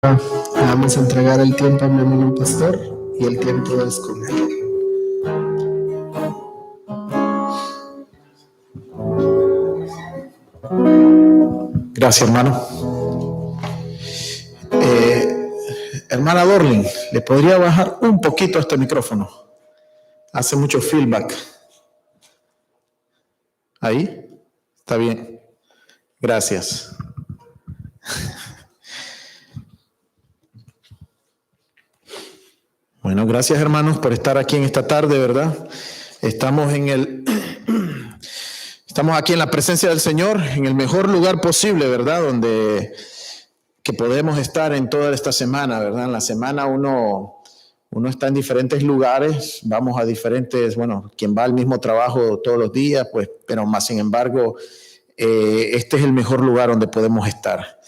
Vamos a entregar el tiempo a mi hermano pastor y el tiempo es con él. Gracias, hermano. Hermana Dorling, ¿le podría bajar un poquito a este micrófono? Hace mucho feedback. ¿Ahí? Está bien. Gracias. Bueno, gracias, hermanos, por estar aquí en esta tarde, ¿verdad? Estamos aquí en la presencia del Señor, en el mejor lugar posible, ¿verdad? Que podemos estar en toda esta semana, ¿verdad? En la semana uno está en diferentes lugares, vamos a diferentes, quien va al mismo trabajo todos los días, pues, pero más sin embargo, este es el mejor lugar donde podemos estar.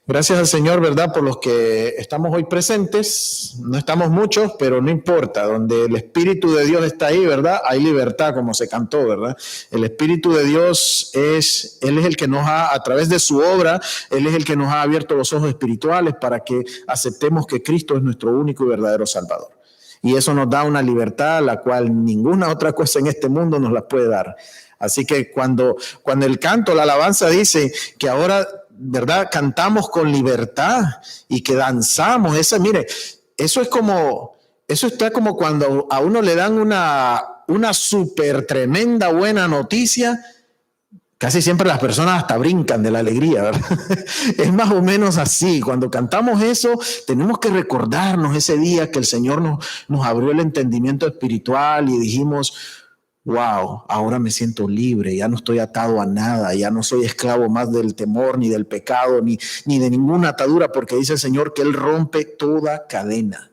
Gracias al Señor, ¿verdad? Por los que estamos hoy presentes. No estamos muchos, pero no importa. Donde el Espíritu de Dios está ahí, ¿verdad? Hay libertad, como se cantó, ¿verdad? El Espíritu de Dios Él es el que nos ha, a través de su obra, Él es el que nos ha abierto los ojos espirituales para que aceptemos que Cristo es nuestro único y verdadero Salvador. Y eso nos da una libertad, la cual ninguna otra cosa en este mundo nos la puede dar. Así que cuando el canto, la alabanza dice que ahora, ¿verdad?, cantamos con libertad y que danzamos, eso está como cuando a uno le dan una súper tremenda buena noticia. Casi siempre las personas hasta brincan de la alegría, ¿verdad? Es más o menos así. Cuando cantamos eso, tenemos que recordarnos ese día que el Señor nos abrió el entendimiento espiritual y dijimos: wow, ahora me siento libre, ya no estoy atado a nada, ya no soy esclavo más del temor, ni del pecado, ni de ninguna atadura, porque dice el Señor que Él rompe toda cadena.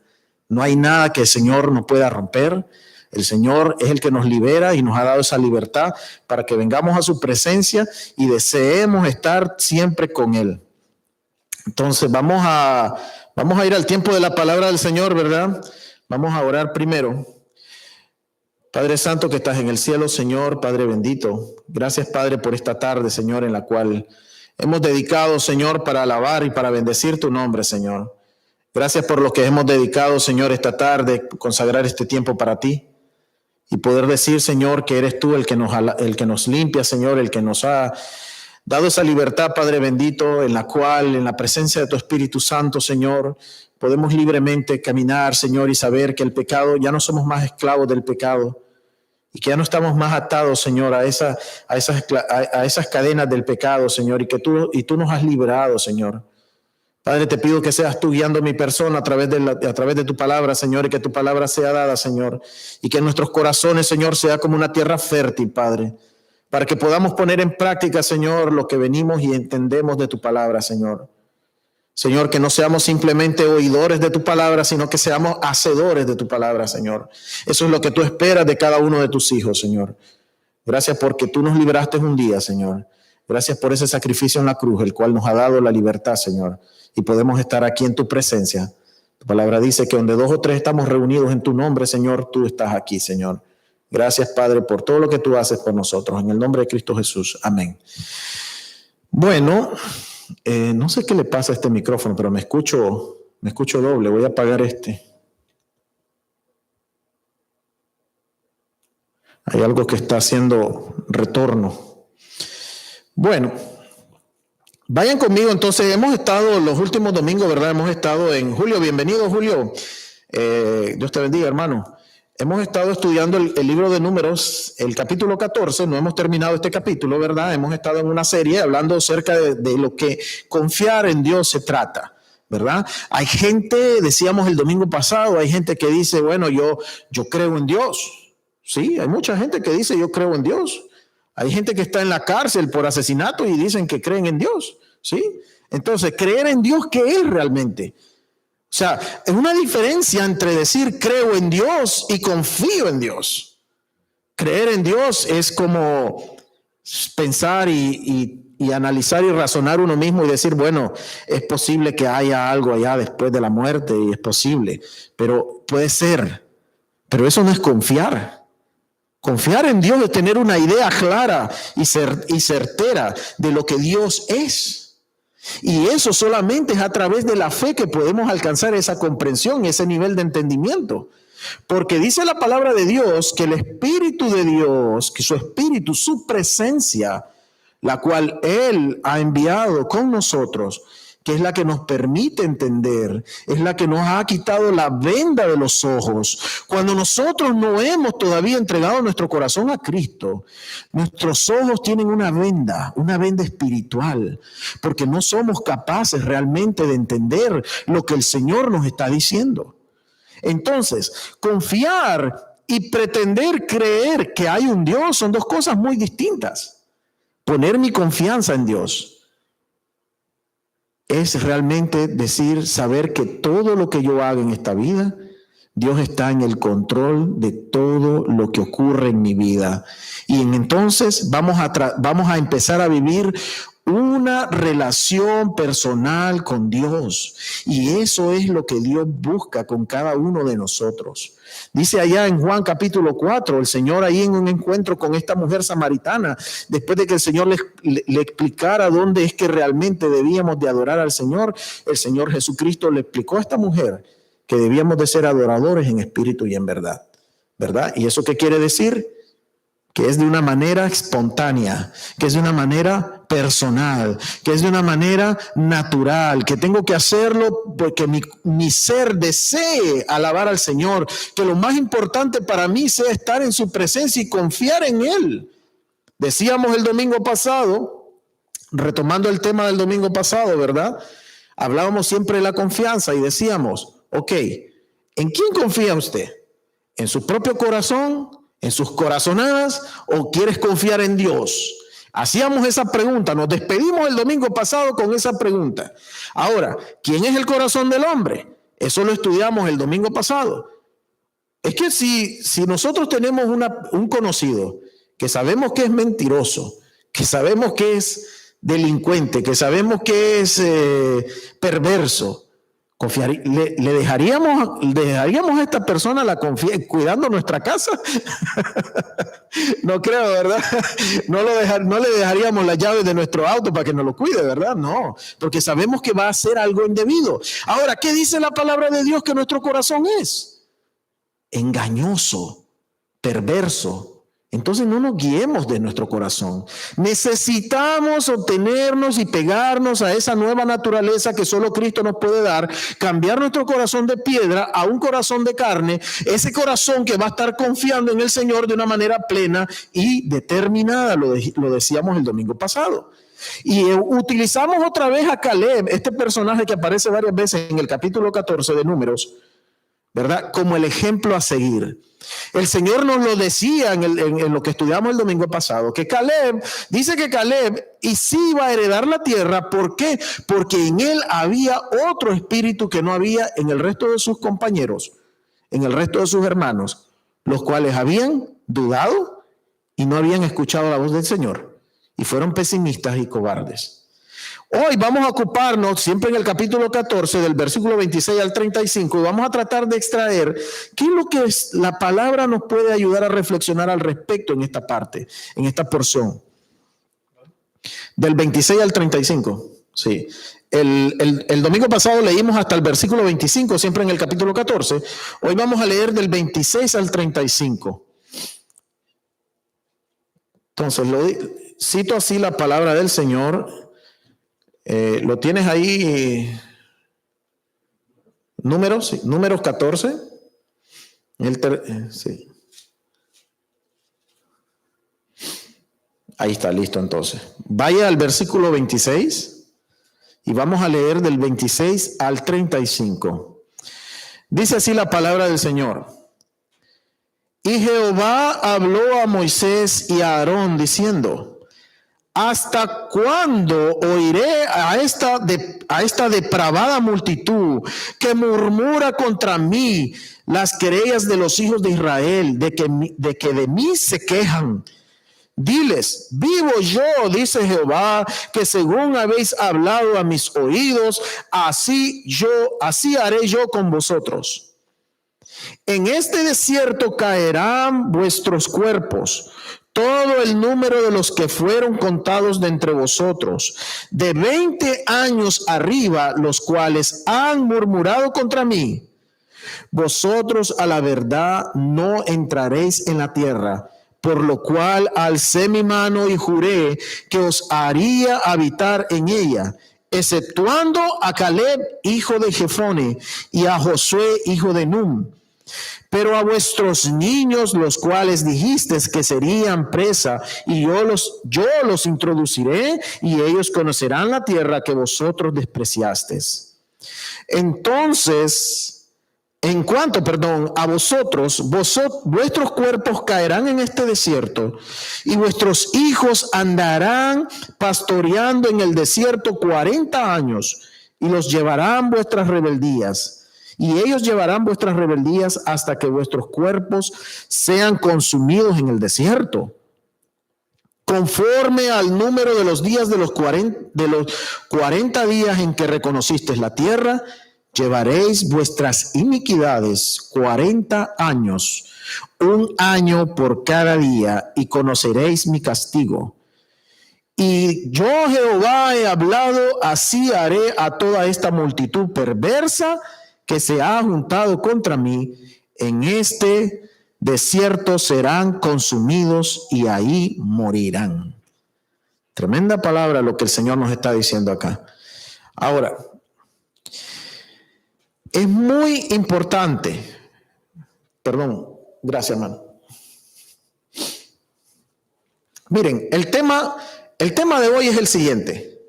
No hay nada que el Señor no pueda romper. El Señor es el que nos libera y nos ha dado esa libertad para que vengamos a su presencia y deseemos estar siempre con Él. Entonces vamos a ir al tiempo de la palabra del Señor, ¿verdad? Vamos a orar primero. Padre Santo que estás en el cielo, Señor, Padre bendito, gracias, Padre, por esta tarde, Señor, en la cual hemos dedicado, Señor, para alabar y para bendecir tu nombre, Señor. Gracias por lo que hemos dedicado, Señor, esta tarde, consagrar este tiempo para ti y poder decir, Señor, que eres tú el que nos limpia, Señor, el que nos ha dado esa libertad, Padre bendito, en la cual, en la presencia de tu Espíritu Santo, Señor, podemos libremente caminar, Señor, y saber que el pecado, ya no somos más esclavos del pecado, y que ya no estamos más atados, Señor, a esas cadenas del pecado, Señor, y tú nos has liberado, Señor. Padre, te pido que seas tú guiando mi persona a través de tu palabra, Señor, y que tu palabra sea dada, Señor, y que nuestros corazones, Señor, sea como una tierra fértil, Padre, para que podamos poner en práctica, Señor, lo que venimos y entendemos de tu palabra, Señor. Señor, que no seamos simplemente oidores de tu palabra, sino que seamos hacedores de tu palabra, Señor. Eso es lo que tú esperas de cada uno de tus hijos, Señor. Gracias porque tú nos libraste un día, Señor. Gracias por ese sacrificio en la cruz, el cual nos ha dado la libertad, Señor. Y podemos estar aquí en tu presencia. Tu palabra dice que donde 2 o 3 estamos reunidos en tu nombre, Señor, tú estás aquí, Señor. Gracias, Padre, por todo lo que tú haces por nosotros. En el nombre de Cristo Jesús. Amén. Bueno, no sé qué le pasa a este micrófono, pero me escucho doble. Voy a apagar este. Hay algo que está haciendo retorno. Bueno, vayan conmigo. Entonces, hemos estado los últimos domingos, ¿verdad? Hemos estado en Julio. Bienvenido, Julio. Dios te bendiga, hermano. Hemos estado estudiando el libro de Números, el capítulo 14. No hemos terminado este capítulo, ¿verdad? Hemos estado en una serie hablando acerca de lo que confiar en Dios se trata, ¿verdad? Hay gente, decíamos el domingo pasado, hay gente que dice, bueno, yo creo en Dios. Sí, hay mucha gente que dice, yo creo en Dios. Hay gente que está en la cárcel por asesinato y dicen que creen en Dios, ¿sí? Entonces, creer en Dios, ¿qué es realmente? O sea, es una diferencia entre decir creo en Dios y confío en Dios. Creer en Dios es como pensar y analizar y razonar uno mismo y decir, bueno, es posible que haya algo allá después de la muerte y es posible, pero puede ser. Pero eso no es confiar. Confiar en Dios es tener una idea clara y certera de lo que Dios es. Y eso solamente es a través de la fe que podemos alcanzar esa comprensión, ese nivel de entendimiento. Porque dice la palabra de Dios que el Espíritu de Dios, que su Espíritu, su presencia, la cual Él ha enviado con nosotros, que es la que nos permite entender, es la que nos ha quitado la venda de los ojos. Cuando nosotros no hemos todavía entregado nuestro corazón a Cristo, nuestros ojos tienen una venda espiritual, porque no somos capaces realmente de entender lo que el Señor nos está diciendo. Entonces, confiar y pretender creer que hay un Dios son dos cosas muy distintas. Poner mi confianza en Dios es realmente decir, saber que todo lo que yo haga en esta vida, Dios está en el control de todo lo que ocurre en mi vida. Y entonces vamos a empezar a vivir una relación personal con Dios. Y eso es lo que Dios busca con cada uno de nosotros. Dice allá en Juan capítulo 4, el Señor ahí en un encuentro con esta mujer samaritana, después de que el Señor le explicara dónde es que realmente debíamos de adorar al Señor, el Señor Jesucristo le explicó a esta mujer que debíamos de ser adoradores en espíritu y en verdad, ¿verdad? ¿Y eso qué quiere decir? Que es de una manera espontánea, que es de una manera personal, que es de una manera natural, que tengo que hacerlo porque mi ser desee alabar al Señor, que lo más importante para mí sea estar en su presencia y confiar en Él. Decíamos el domingo pasado, retomando el tema del domingo pasado, ¿verdad? Hablábamos siempre de la confianza y decíamos, ok, ¿en quién confía usted? ¿En su propio corazón? ¿En sus corazonadas o quieres confiar en Dios? Hacíamos esa pregunta, nos despedimos el domingo pasado con esa pregunta. Ahora, ¿quién es el corazón del hombre? Eso lo estudiamos el domingo pasado. Es que si nosotros tenemos un conocido que sabemos que es mentiroso, que sabemos que es delincuente, que sabemos que es perverso, ¿le dejaríamos a esta persona cuidando nuestra casa? No creo, ¿verdad? No le dejaríamos las llaves de nuestro auto para que nos lo cuide, ¿verdad? No, porque sabemos que va a hacer algo indebido. Ahora, ¿qué dice la palabra de Dios que nuestro corazón es? Engañoso, perverso. Entonces no nos guiemos de nuestro corazón. Necesitamos obtenernos y pegarnos a esa nueva naturaleza que solo Cristo nos puede dar, cambiar nuestro corazón de piedra a un corazón de carne, ese corazón que va a estar confiando en el Señor de una manera plena y determinada, lo decíamos el domingo pasado. Y utilizamos otra vez a Caleb, este personaje que aparece varias veces en el capítulo 14 de Números, ¿verdad? Como el ejemplo a seguir. El Señor nos lo decía en lo que estudiamos el domingo pasado, que Caleb, dice que Caleb y sí iba a heredar la tierra. ¿Por qué? Porque en él había otro espíritu que no había en el resto de sus compañeros, en el resto de sus hermanos, los cuales habían dudado y no habían escuchado la voz del Señor y fueron pesimistas y cobardes. Hoy vamos a ocuparnos siempre en el capítulo 14 del versículo 26 al 35 y vamos a tratar de extraer qué es lo que la palabra nos puede ayudar a reflexionar al respecto en esta parte, en esta porción. Del 26 al 35, sí. El domingo pasado leímos hasta el versículo 25, siempre en el capítulo 14. Hoy vamos a leer del 26 al 35. Entonces, cito así la palabra del Señor. Lo tienes ahí, números 14. Sí. Ahí está, listo entonces. Vaya al versículo 26 y vamos a leer del 26 al 35. Dice así la palabra del Señor. Y Jehová habló a Moisés y a Aarón diciendo: ¿hasta cuándo oiré a esta depravada multitud que murmura contra mí las querellas de los hijos de Israel, de que de mí se quejan? Diles, vivo yo, dice Jehová, que según habéis hablado a mis oídos, así haré yo con vosotros. En este desierto caerán vuestros cuerpos, todo el número de los que fueron contados de entre vosotros, de 20 años arriba, los cuales han murmurado contra mí. Vosotros a la verdad no entraréis en la tierra, por lo cual alcé mi mano y juré que os haría habitar en ella, exceptuando a Caleb, hijo de Jefone, y a Josué, hijo de Nun. Pero a vuestros niños, los cuales dijisteis que serían presa, y yo los introduciré, y ellos conocerán la tierra que vosotros despreciasteis. Entonces, en cuanto, a vosotros, vuestros cuerpos caerán en este desierto, y vuestros hijos andarán pastoreando en el desierto 40 años, y los llevarán vuestras rebeldías. Y ellos llevarán vuestras rebeldías hasta que vuestros cuerpos sean consumidos en el desierto. Conforme al número de los días de los 40 días en que reconocisteis la tierra, llevaréis vuestras iniquidades 40 años, 1 año por cada día, y conoceréis mi castigo. Y yo, Jehová, he hablado, así haré a toda esta multitud perversa que se ha juntado contra mí. En este desierto serán consumidos y ahí morirán. Tremenda palabra lo que el Señor nos está diciendo acá. Ahora, es muy importante. Gracias, hermano. Miren, el tema de hoy es el siguiente.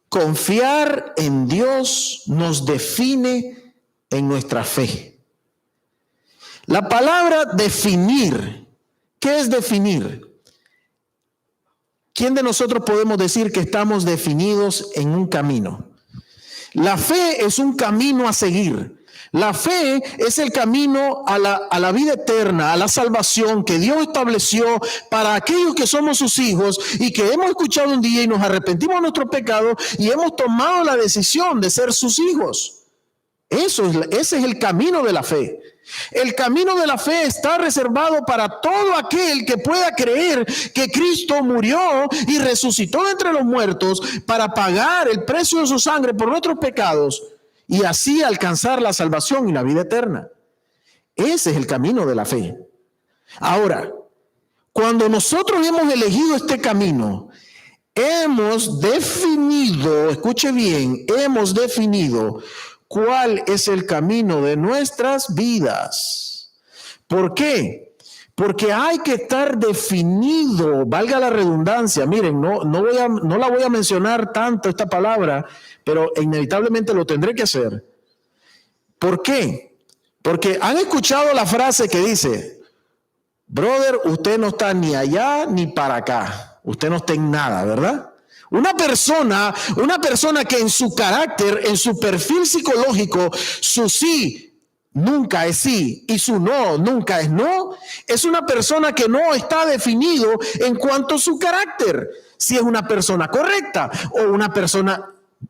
Confiar en Dios nos define en nuestra fe. La palabra definir, ¿qué es definir? ¿Quién de nosotros podemos decir que estamos definidos en un camino? La fe es un camino a seguir. La fe es el camino a la vida eterna, a la salvación que Dios estableció para aquellos que somos sus hijos y que hemos escuchado un día y nos arrepentimos de nuestros pecados y hemos tomado la decisión de ser sus hijos. Ese es el camino de la fe. El camino de la fe está reservado para todo aquel que pueda creer que Cristo murió y resucitó de entre los muertos para pagar el precio de su sangre por nuestros pecados y así alcanzar la salvación y la vida eterna. Ese es el camino de la fe. Ahora, cuando nosotros hemos elegido este camino, hemos definido, escuche bien, hemos definido cuál es el camino de nuestras vidas. ¿Por qué? Porque hay que estar definido, valga la redundancia. Miren, no la voy a mencionar tanto esta palabra, pero inevitablemente lo tendré que hacer. ¿Por qué? Porque han escuchado la frase que dice, brother, usted no está ni allá ni para acá. Usted no está en nada, ¿verdad? Una persona que en su carácter, en su perfil psicológico, su sí nunca es sí y su no nunca es no, es una persona que no está definido en cuanto a su carácter. Si es una persona correcta o una persona,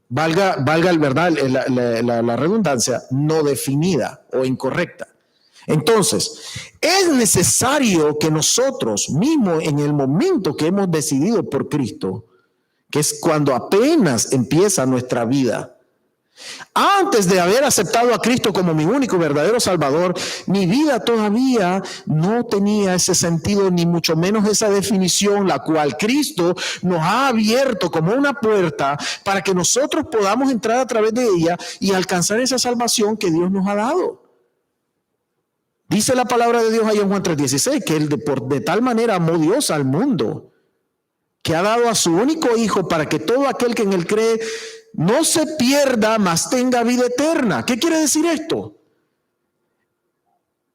valga ¿verdad? la redundancia, no definida o incorrecta. Entonces, es necesario que nosotros mismos en el momento que hemos decidido por Cristo, que es cuando apenas empieza nuestra vida. Antes de haber aceptado a Cristo como mi único verdadero Salvador, mi vida todavía no tenía ese sentido, ni mucho menos esa definición, la cual Cristo nos ha abierto como una puerta para que nosotros podamos entrar a través de ella y alcanzar esa salvación que Dios nos ha dado. Dice la palabra de Dios ahí en Juan 3:16, que de tal manera amó Dios al mundo, que ha dado a su único Hijo para que todo aquel que en él cree no se pierda, mas tenga vida eterna. ¿Qué quiere decir esto?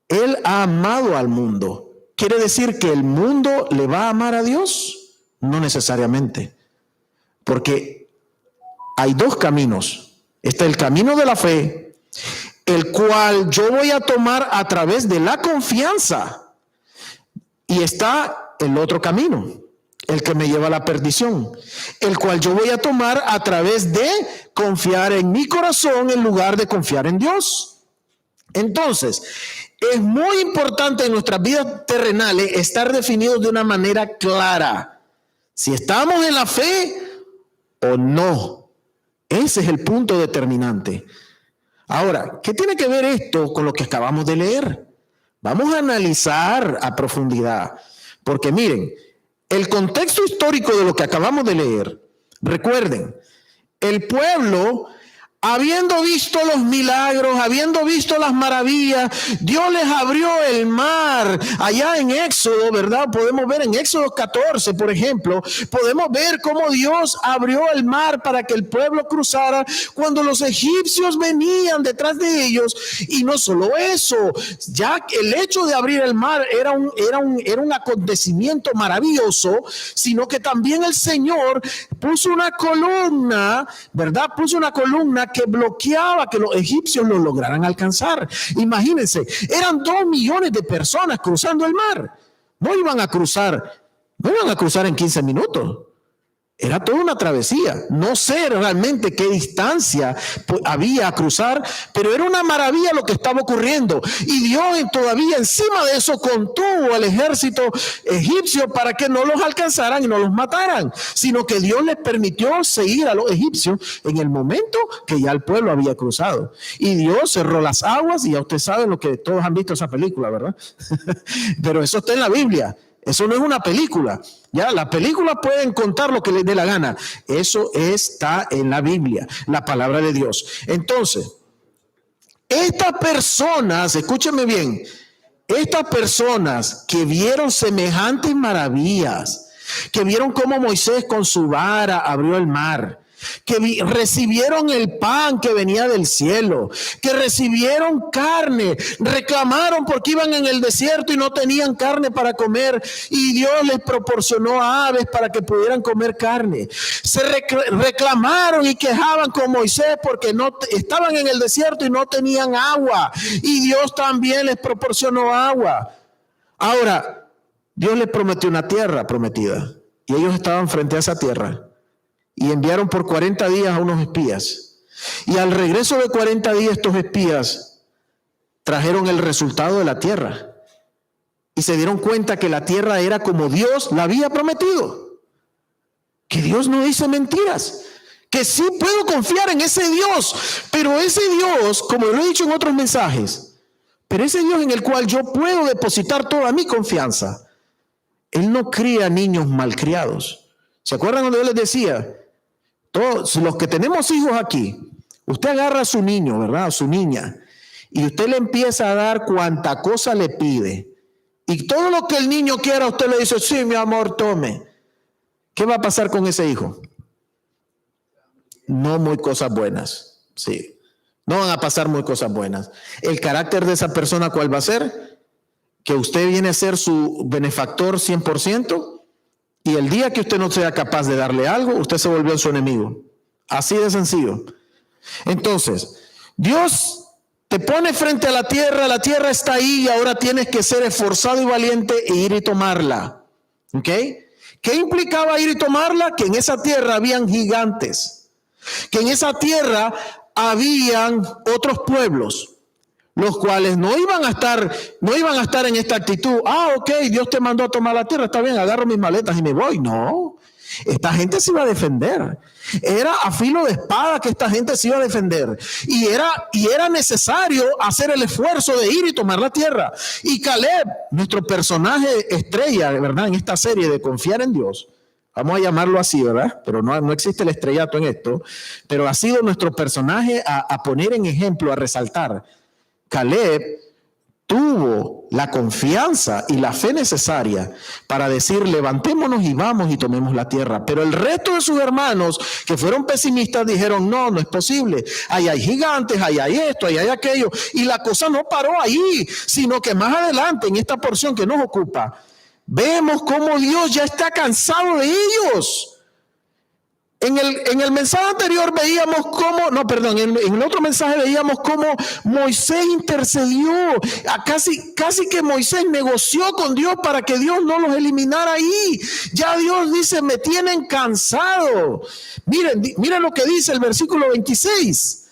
Él ha amado al mundo. ¿Quiere decir que el mundo le va a amar a Dios? No necesariamente. Porque hay dos caminos. Está el camino de la fe, el cual yo voy a tomar a través de la confianza. Y está el otro camino, el que me lleva a la perdición, el cual yo voy a tomar a través de confiar en mi corazón en lugar de confiar en Dios. Entonces, es muy importante en nuestras vidas terrenales estar definidos de una manera clara. Si estamos en la fe o no. Ese es el punto determinante. Ahora, ¿qué tiene que ver esto con lo que acabamos de leer? Vamos a analizar a profundidad. Porque miren, el contexto histórico de lo que acabamos de leer, recuerden, el pueblo, habiendo visto los milagros, habiendo visto las maravillas, Dios les abrió el mar. Allá en Éxodo, ¿verdad? Podemos ver en Éxodo 14, por ejemplo, podemos ver cómo Dios abrió el mar para que el pueblo cruzara cuando los egipcios venían detrás de ellos. Y no solo eso, ya que el hecho de abrir el mar era un acontecimiento maravilloso, sino que también el Señor puso una columna, ¿verdad? Puso una columna que bloqueaba que los egipcios lo lograran alcanzar. Imagínense, eran 2 millones de personas cruzando el mar. No iban a cruzar en 15 minutos. Era toda una travesía. No sé realmente qué distancia había a cruzar, pero era una maravilla lo que estaba ocurriendo. Y Dios todavía encima de eso contuvo al ejército egipcio para que no los alcanzaran y no los mataran, sino que Dios les permitió seguir a los egipcios en el momento que ya el pueblo había cruzado. Y Dios cerró las aguas, y ya ustedes saben lo que todos han visto esa película, ¿verdad? Pero eso está en la Biblia. Eso no es una película. Ya, las películas pueden contar lo que les dé la gana. Eso está en la Biblia, la palabra de Dios. Entonces, estas personas, escúchenme bien, estas personas que vieron semejantes maravillas, que vieron cómo Moisés con su vara abrió el mar, que recibieron el pan que venía del cielo, que recibieron carne, reclamaron porque iban en el desierto y no tenían carne para comer, y Dios les proporcionó aves para que pudieran comer carne. Se reclamaron y quejaban con Moisés porque no estaban en el desierto y no tenían agua, y Dios también les proporcionó agua. Ahora, Dios les prometió una tierra prometida, y ellos estaban frente a esa tierra. Y enviaron por 40 días a unos espías. Y al regreso de 40 días estos espías trajeron el resultado de la tierra. Y se dieron cuenta que la tierra era como Dios la había prometido. Que Dios no dice mentiras. Que sí puedo confiar en ese Dios. Pero ese Dios, como lo he dicho en otros mensajes, pero ese Dios en el cual yo puedo depositar toda mi confianza, Él no cría niños malcriados. ¿Se acuerdan cuando yo les decía? Todos los que tenemos hijos aquí, usted agarra a su niño, ¿verdad? A su niña, y usted le empieza a dar cuanta cosa le pide. Y todo lo que el niño quiera, usted le dice, sí, mi amor, tome. ¿Qué va a pasar con ese hijo? No muy cosas buenas, sí. No van a pasar muy cosas buenas. El carácter de esa persona, ¿cuál va a ser? Que usted viene a ser su benefactor 100%. Y el día que usted no sea capaz de darle algo, usted se volvió su enemigo. Así de sencillo. Entonces, Dios te pone frente a la tierra está ahí y ahora tienes que ser esforzado y valiente e ir y tomarla. ¿Ok? ¿Qué implicaba ir y tomarla? Que en esa tierra habían gigantes. Que en esa tierra habían otros pueblos, los cuales no iban a estar en esta actitud. Ok, Dios te mandó a tomar la tierra, está bien, agarro mis maletas y me voy. No, esta gente se iba a defender. Era a filo de espada que esta gente se iba a defender. Y era necesario hacer el esfuerzo de ir y tomar la tierra. Y Caleb, nuestro personaje estrella, ¿verdad? En esta serie de confiar en Dios. Vamos a llamarlo así, ¿verdad? Pero no existe el estrellato en esto. Pero ha sido nuestro personaje a poner en ejemplo, a resaltar. Caleb tuvo la confianza y la fe necesaria para decir, levantémonos y vamos y tomemos la tierra. Pero el resto de sus hermanos, que fueron pesimistas, dijeron, no es posible. Ahí hay gigantes, ahí hay esto, ahí hay aquello. Y la cosa no paró ahí, sino que más adelante, en esta porción que nos ocupa, vemos cómo Dios ya está cansado de ellos. En el mensaje anterior veíamos en el otro mensaje veíamos cómo Moisés intercedió, casi que Moisés negoció con Dios para que Dios no los eliminara ahí. Ya Dios dice, me tienen cansado. Miren lo que dice el versículo 26.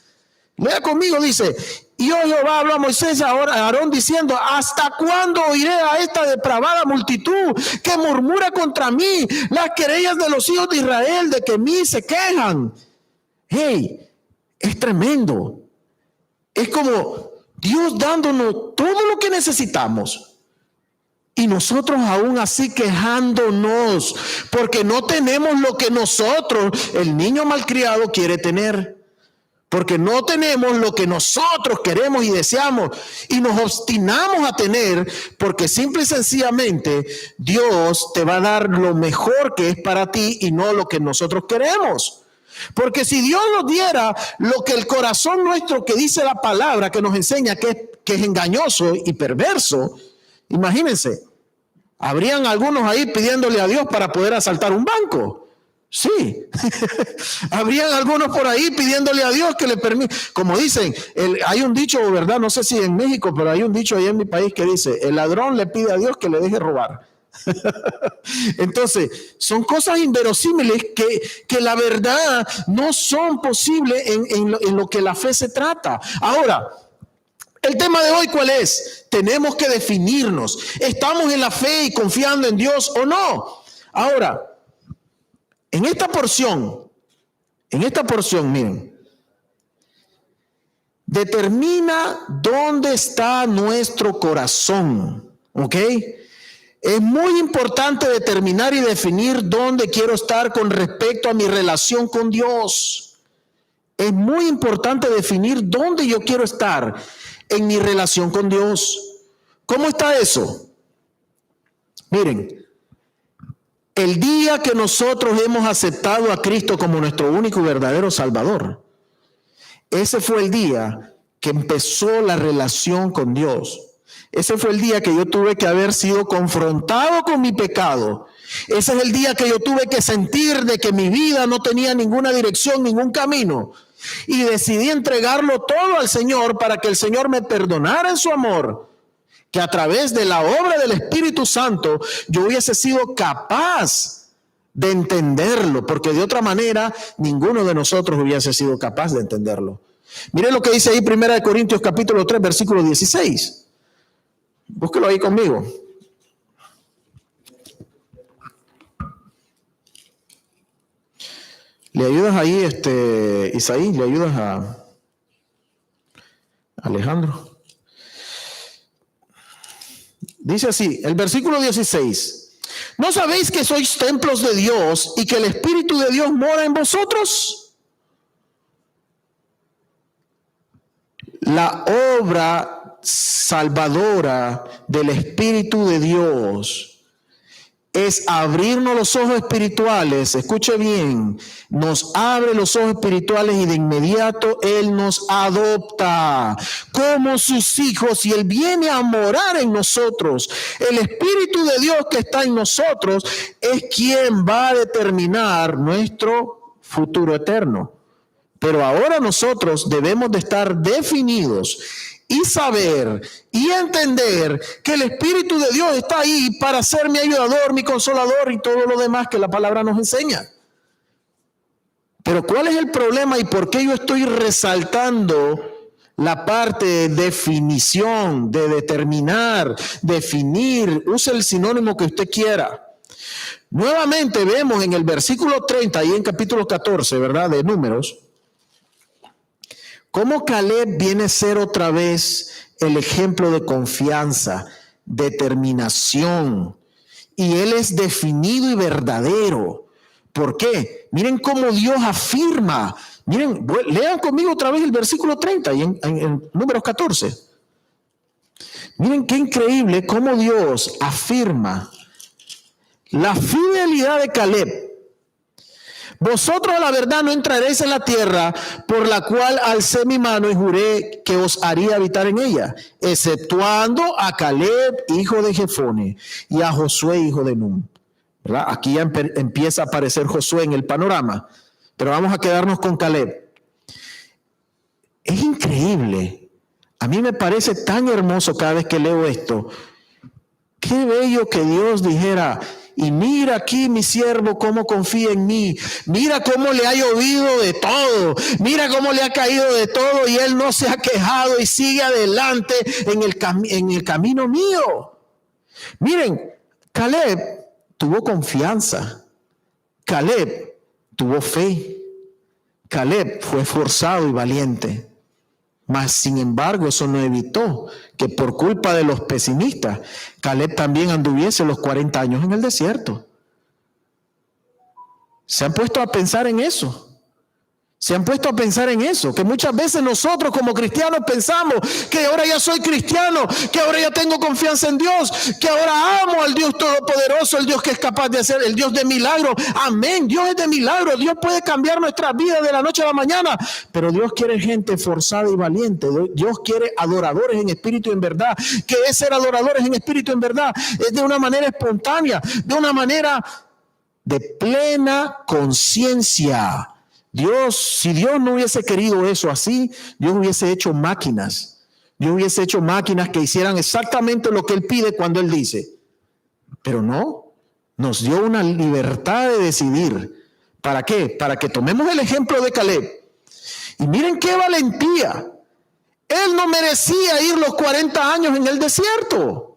Lea conmigo, dice, y yo Jehová habló a Moisés a Aarón diciendo, ¿hasta cuándo oiré a esta depravada multitud que murmura contra mí las querellas de los hijos de Israel de que mí se quejan? Hey, es tremendo. Es como Dios dándonos todo lo que necesitamos y nosotros aún así quejándonos porque no tenemos lo que nosotros, el niño malcriado, quiere tener. Porque no tenemos lo que nosotros queremos y deseamos y nos obstinamos a tener, porque simple y sencillamente Dios te va a dar lo mejor que es para ti y no lo que nosotros queremos. Porque si Dios nos diera lo que el corazón nuestro, que dice la palabra, que nos enseña que es engañoso y perverso, imagínense, habrían algunos ahí pidiéndole a Dios para poder asaltar un banco. Sí, habrían algunos por ahí pidiéndole a Dios que le permita, como dicen, hay un dicho, ¿verdad? No sé si en México, pero hay un dicho allá en mi país que dice, el ladrón le pide a Dios que le deje robar. Entonces, son cosas inverosímiles que la verdad no son posibles en lo que la fe se trata. Ahora, el tema de hoy, ¿cuál es? Tenemos que definirnos. ¿Estamos en la fe y confiando en Dios o no? Ahora, en esta porción, miren, determina dónde está nuestro corazón, ¿ok? Es muy importante determinar y definir dónde quiero estar con respecto a mi relación con Dios. Es muy importante definir dónde yo quiero estar en mi relación con Dios. ¿Cómo está eso? Miren. El día que nosotros hemos aceptado a Cristo como nuestro único y verdadero Salvador, ese fue el día que empezó la relación con Dios. Ese fue el día que yo tuve que haber sido confrontado con mi pecado. Ese es el día que yo tuve que sentir de que mi vida no tenía ninguna dirección, ningún camino. Y decidí entregarlo todo al Señor para que el Señor me perdonara en su amor. Que a través de la obra del Espíritu Santo yo hubiese sido capaz de entenderlo, porque de otra manera ninguno de nosotros hubiese sido capaz de entenderlo. Mire lo que dice ahí 1 Corintios capítulo 3, versículo 16. Búsquelo ahí conmigo. ¿Le ayudas ahí, Isaí? ¿Le ayudas a Alejandro? Dice así, el versículo 16. ¿No sabéis que sois templos de Dios y que el Espíritu de Dios mora en vosotros? La obra salvadora del Espíritu de Dios es abrirnos los ojos espirituales. Escuche bien, nos abre los ojos espirituales y de inmediato Él nos adopta como sus hijos y Él viene a morar en nosotros. El Espíritu de Dios que está en nosotros es quien va a determinar nuestro futuro eterno. Pero ahora nosotros debemos de estar definidos y saber y entender que el Espíritu de Dios está ahí para ser mi ayudador, mi consolador y todo lo demás que la palabra nos enseña. Pero ¿cuál es el problema y por qué yo estoy resaltando la parte de definición, de determinar, definir? Use el sinónimo que usted quiera. Nuevamente vemos en el versículo 30 y en capítulo 14, ¿verdad? De Números, cómo Caleb viene a ser otra vez el ejemplo de confianza, determinación, y él es definido y verdadero. ¿Por qué? Miren cómo Dios afirma. Miren, lean conmigo otra vez el versículo 30 y en Números 14. Miren qué increíble cómo Dios afirma la fidelidad de Caleb. Vosotros a la verdad no entraréis en la tierra por la cual alcé mi mano y juré que os haría habitar en ella, exceptuando a Caleb, hijo de Jefone, y a Josué, hijo de Nun. ¿Verdad? Aquí ya empieza a aparecer Josué en el panorama, pero vamos a quedarnos con Caleb. Es increíble. A mí me parece tan hermoso cada vez que leo esto. Qué bello que Dios dijera, y mira aquí mi siervo cómo confía en mí, mira cómo le ha llovido de todo, mira cómo le ha caído de todo y él no se ha quejado y sigue adelante en el camino mío. Miren, Caleb tuvo confianza, Caleb tuvo fe, Caleb fue esforzado y valiente. Mas, sin embargo, eso no evitó que por culpa de los pesimistas, Caleb también anduviese los 40 años en el desierto. ¿Se han puesto a pensar en eso? ¿Se han puesto a pensar en eso? Que muchas veces nosotros como cristianos pensamos que ahora ya soy cristiano, que ahora ya tengo confianza en Dios, que ahora amo al Dios Todopoderoso, el Dios que es capaz de hacer, el Dios de milagro. Amén, Dios es de milagro, Dios puede cambiar nuestras vidas de la noche a la mañana, pero Dios quiere gente forzada y valiente. Dios quiere adoradores en espíritu y en verdad. ¿Qué es ser adoradores en espíritu y en verdad? Es de una manera espontánea, de una manera de plena conciencia. Dios, si Dios no hubiese querido eso así, Dios hubiese hecho máquinas. Dios hubiese hecho máquinas que hicieran exactamente lo que Él pide cuando Él dice. Pero no, nos dio una libertad de decidir. ¿Para qué? Para que tomemos el ejemplo de Caleb. Y miren qué valentía. Él no merecía ir los 40 años en el desierto.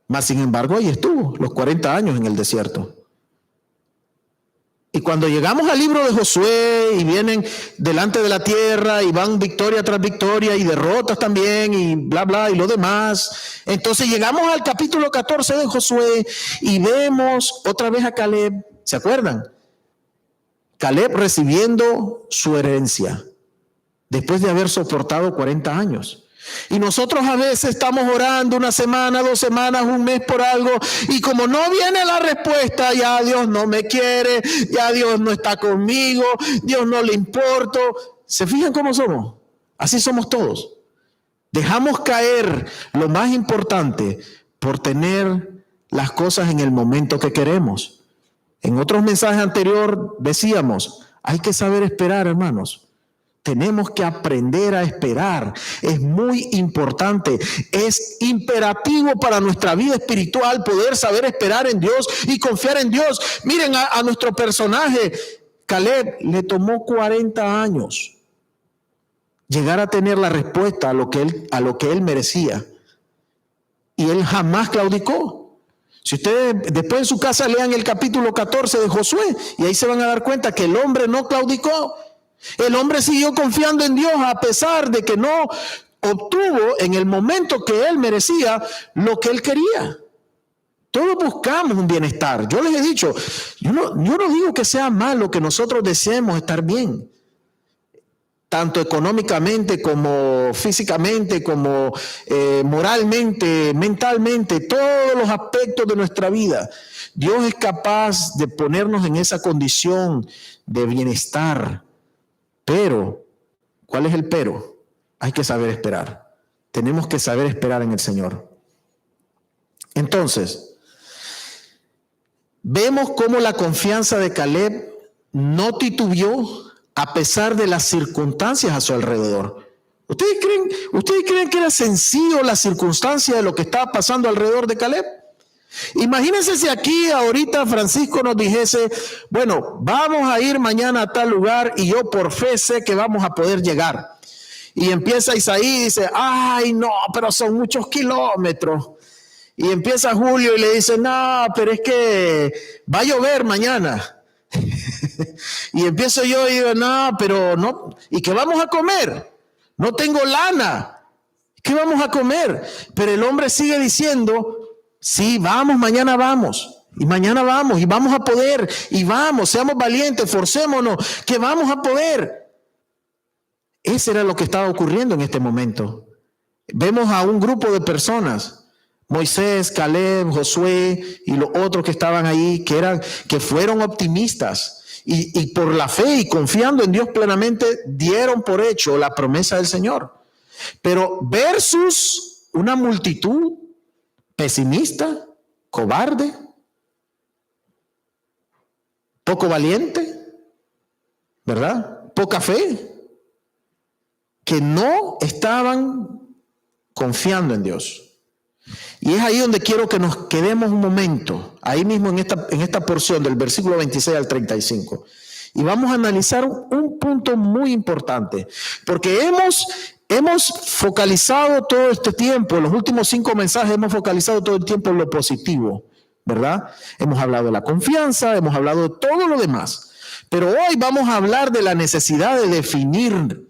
Mas sin embargo, ahí estuvo, los 40 años en el desierto. Y cuando llegamos al libro de Josué y vienen delante de la tierra y van victoria tras victoria y derrotas también y bla, bla y lo demás. Entonces llegamos al capítulo 14 de Josué y vemos otra vez a Caleb. ¿Se acuerdan? Caleb recibiendo su herencia después de haber soportado 40 años. Y nosotros a veces estamos orando una semana, 2 semanas, un mes por algo y como no viene la respuesta, ya Dios no me quiere, ya Dios no está conmigo, Dios no le importo. ¿Se fijan cómo somos? Así somos todos. Dejamos caer lo más importante por tener las cosas en el momento que queremos. En otros mensajes anteriores decíamos, hay que saber esperar, hermanos. Tenemos que aprender a esperar. Es muy importante. Es imperativo para nuestra vida espiritual poder saber esperar en Dios y confiar en Dios. Miren a nuestro personaje. Caleb le tomó 40 años llegar a tener la respuesta a lo que él merecía. Y él jamás claudicó. Si ustedes después en su casa lean el capítulo 14 de Josué y ahí se van a dar cuenta que el hombre no claudicó. El hombre siguió confiando en Dios a pesar de que no obtuvo en el momento que él merecía lo que él quería. Todos buscamos un bienestar. Yo les he dicho, yo no digo que sea malo que nosotros deseemos estar bien, tanto económicamente como físicamente, como moralmente, mentalmente, todos los aspectos de nuestra vida. Dios es capaz de ponernos en esa condición de bienestar. Pero, ¿cuál es el pero? Hay que saber esperar. Tenemos que saber esperar en el Señor. Entonces, vemos cómo la confianza de Caleb no titubeó a pesar de las circunstancias a su alrededor. ¿Ustedes creen que era sencillo la circunstancia de lo que estaba pasando alrededor de Caleb? Imagínense si aquí ahorita Francisco nos dijese, bueno, vamos a ir mañana a tal lugar y yo por fe sé que vamos a poder llegar. Y empieza Isaí y dice, ay no, pero son muchos kilómetros. Y empieza Julio y le dice, no, pero es que va a llover mañana. Y empiezo yo y digo, no, pero no, ¿y qué vamos a comer? No tengo lana. ¿Qué vamos a comer? Pero el hombre sigue diciendo, sí, vamos, mañana vamos, y mañana vamos, y vamos a poder, y vamos, seamos valientes, forcémonos, que vamos a poder. Ese era lo que estaba ocurriendo en este momento. Vemos a un grupo de personas, Moisés, Caleb, Josué, y los otros que estaban ahí, que fueron optimistas, y por la fe y confiando en Dios plenamente, dieron por hecho la promesa del Señor. Pero versus una multitud pesimista, cobarde, poco valiente, ¿verdad? Poca fe, que no estaban confiando en Dios. Y es ahí donde quiero que nos quedemos un momento, ahí mismo en esta porción del versículo 26 al 35. Y vamos a analizar un punto muy importante, porque hemos focalizado todo este tiempo, en los últimos 5 mensajes hemos focalizado todo el tiempo en lo positivo, ¿verdad? Hemos hablado de la confianza, hemos hablado de todo lo demás. Pero hoy vamos a hablar de la necesidad de definir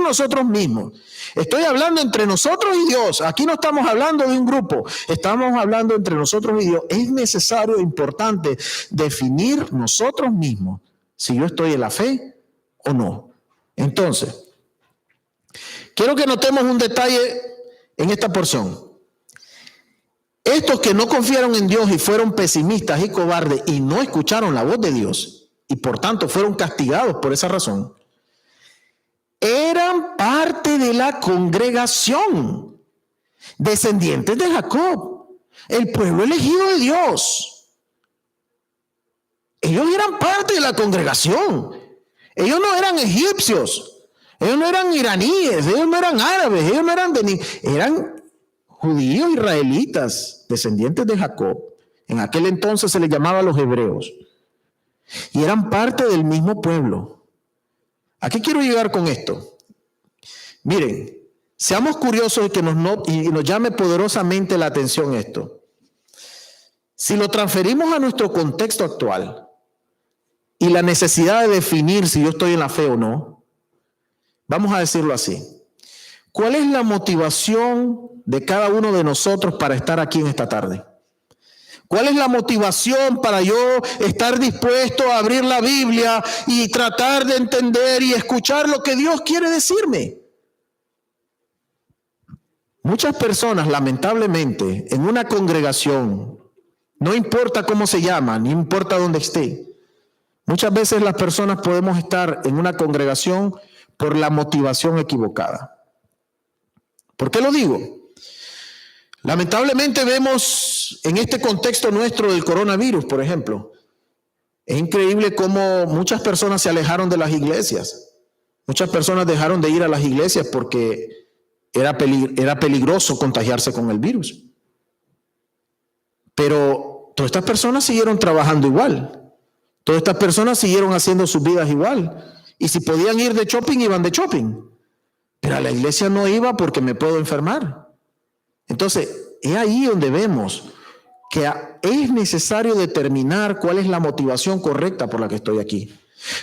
nosotros mismos. Estoy hablando entre nosotros y Dios. Aquí no estamos hablando de un grupo, estamos hablando entre nosotros y Dios. Es necesario e importante definir nosotros mismos si yo estoy en la fe o no. Entonces, quiero que notemos un detalle en esta porción. Estos que no confiaron en Dios y fueron pesimistas y cobardes y no escucharon la voz de Dios y por tanto fueron castigados por esa razón, eran parte de la congregación, descendientes de Jacob, el pueblo elegido de Dios. Ellos eran parte de la congregación. Ellos no eran egipcios, ellos no eran iraníes, ellos no eran árabes, ellos no eran eran judíos israelitas, descendientes de Jacob. En aquel entonces se les llamaba los hebreos. Y eran parte del mismo pueblo. ¿A qué quiero llegar con esto? Miren, seamos curiosos y que nos llame poderosamente la atención esto. Si lo transferimos a nuestro contexto actual y la necesidad de definir si yo estoy en la fe o no, vamos a decirlo así. ¿Cuál es la motivación de cada uno de nosotros para estar aquí en esta tarde? ¿Cuál es la motivación para yo estar dispuesto a abrir la Biblia y tratar de entender y escuchar lo que Dios quiere decirme? Muchas personas, lamentablemente, en una congregación, no importa cómo se llama, ni importa dónde esté, muchas veces las personas podemos estar en una congregación por la motivación equivocada. ¿Por qué lo digo? Lamentablemente vemos en este contexto nuestro del coronavirus, por ejemplo, es increíble cómo muchas personas se alejaron de las iglesias. Muchas personas dejaron de ir a las iglesias porque era peligroso contagiarse con el virus. Pero todas estas personas siguieron trabajando igual. Todas estas personas siguieron haciendo sus vidas igual. Y si podían ir de shopping, iban de shopping. Pero a la iglesia no iba porque me puedo enfermar. Entonces, es ahí donde vemos que es necesario determinar cuál es la motivación correcta por la que estoy aquí.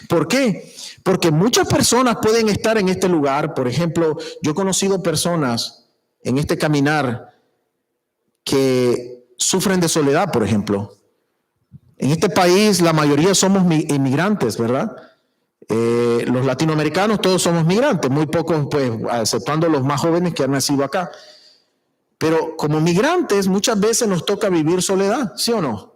¿Por qué? Porque muchas personas pueden estar en este lugar. Por ejemplo, yo he conocido personas en este caminar que sufren de soledad, por ejemplo. En este país la mayoría somos inmigrantes, ¿verdad? Los latinoamericanos todos somos migrantes, muy pocos, pues, exceptuando los más jóvenes que han nacido acá. Pero como migrantes muchas veces nos toca vivir soledad, ¿sí o no?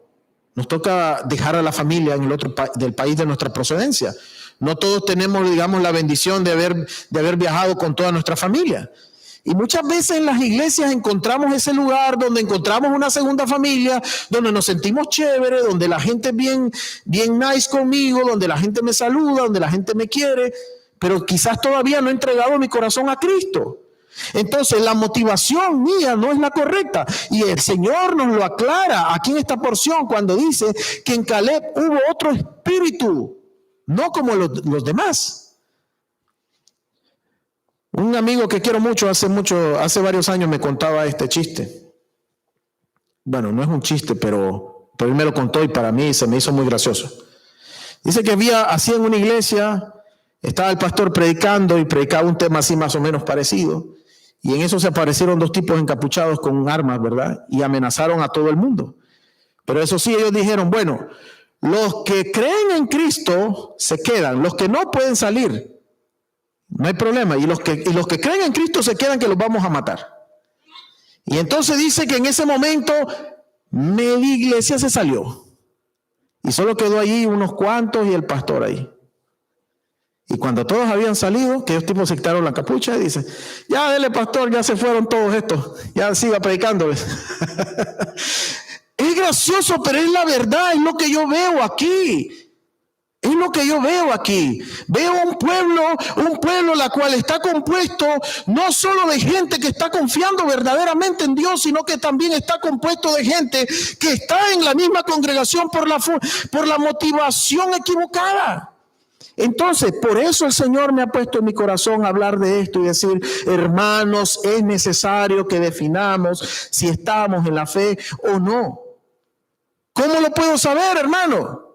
Nos toca dejar a la familia en el otro del país de nuestra procedencia. No todos tenemos, digamos, la bendición de haber viajado con toda nuestra familia. Y muchas veces en las iglesias encontramos ese lugar donde encontramos una segunda familia, donde nos sentimos chévere, donde la gente es bien nice conmigo, donde la gente me saluda, donde la gente me quiere, pero quizás todavía no he entregado mi corazón a Cristo. Entonces la motivación mía no es la correcta y el Señor nos lo aclara aquí en esta porción cuando dice que en Caleb hubo otro espíritu, no como los demás. Un amigo que quiero mucho, hace varios años me contaba este chiste. Bueno, no es un chiste, pero él me lo contó y para mí se me hizo muy gracioso. Dice que así en una iglesia, estaba el pastor predicando y predicaba un tema así más o menos parecido. Y en eso se aparecieron 2 tipos encapuchados con armas, ¿verdad? Y amenazaron a todo el mundo. Pero eso sí, ellos dijeron, bueno, los que creen en Cristo se quedan, los que no pueden salir, no hay problema. Y los que creen en Cristo se quedan, que los vamos a matar. Y entonces dice que en ese momento media iglesia se salió. Y solo quedó allí unos cuantos y el pastor ahí. Y cuando todos habían salido, que ellos tipos se quitaron la capucha y dicen, ya dele pastor, ya se fueron todos estos, ya siga predicándoles. Es gracioso, pero es la verdad, es lo que yo veo aquí. Es lo que yo veo aquí. Veo un pueblo la cual está compuesto no solo de gente que está confiando verdaderamente en Dios, sino que también está compuesto de gente que está en la misma congregación por la motivación equivocada. Entonces, por eso el Señor me ha puesto en mi corazón hablar de esto y decir, hermanos, es necesario que definamos si estamos en la fe o no. ¿Cómo lo puedo saber, hermano?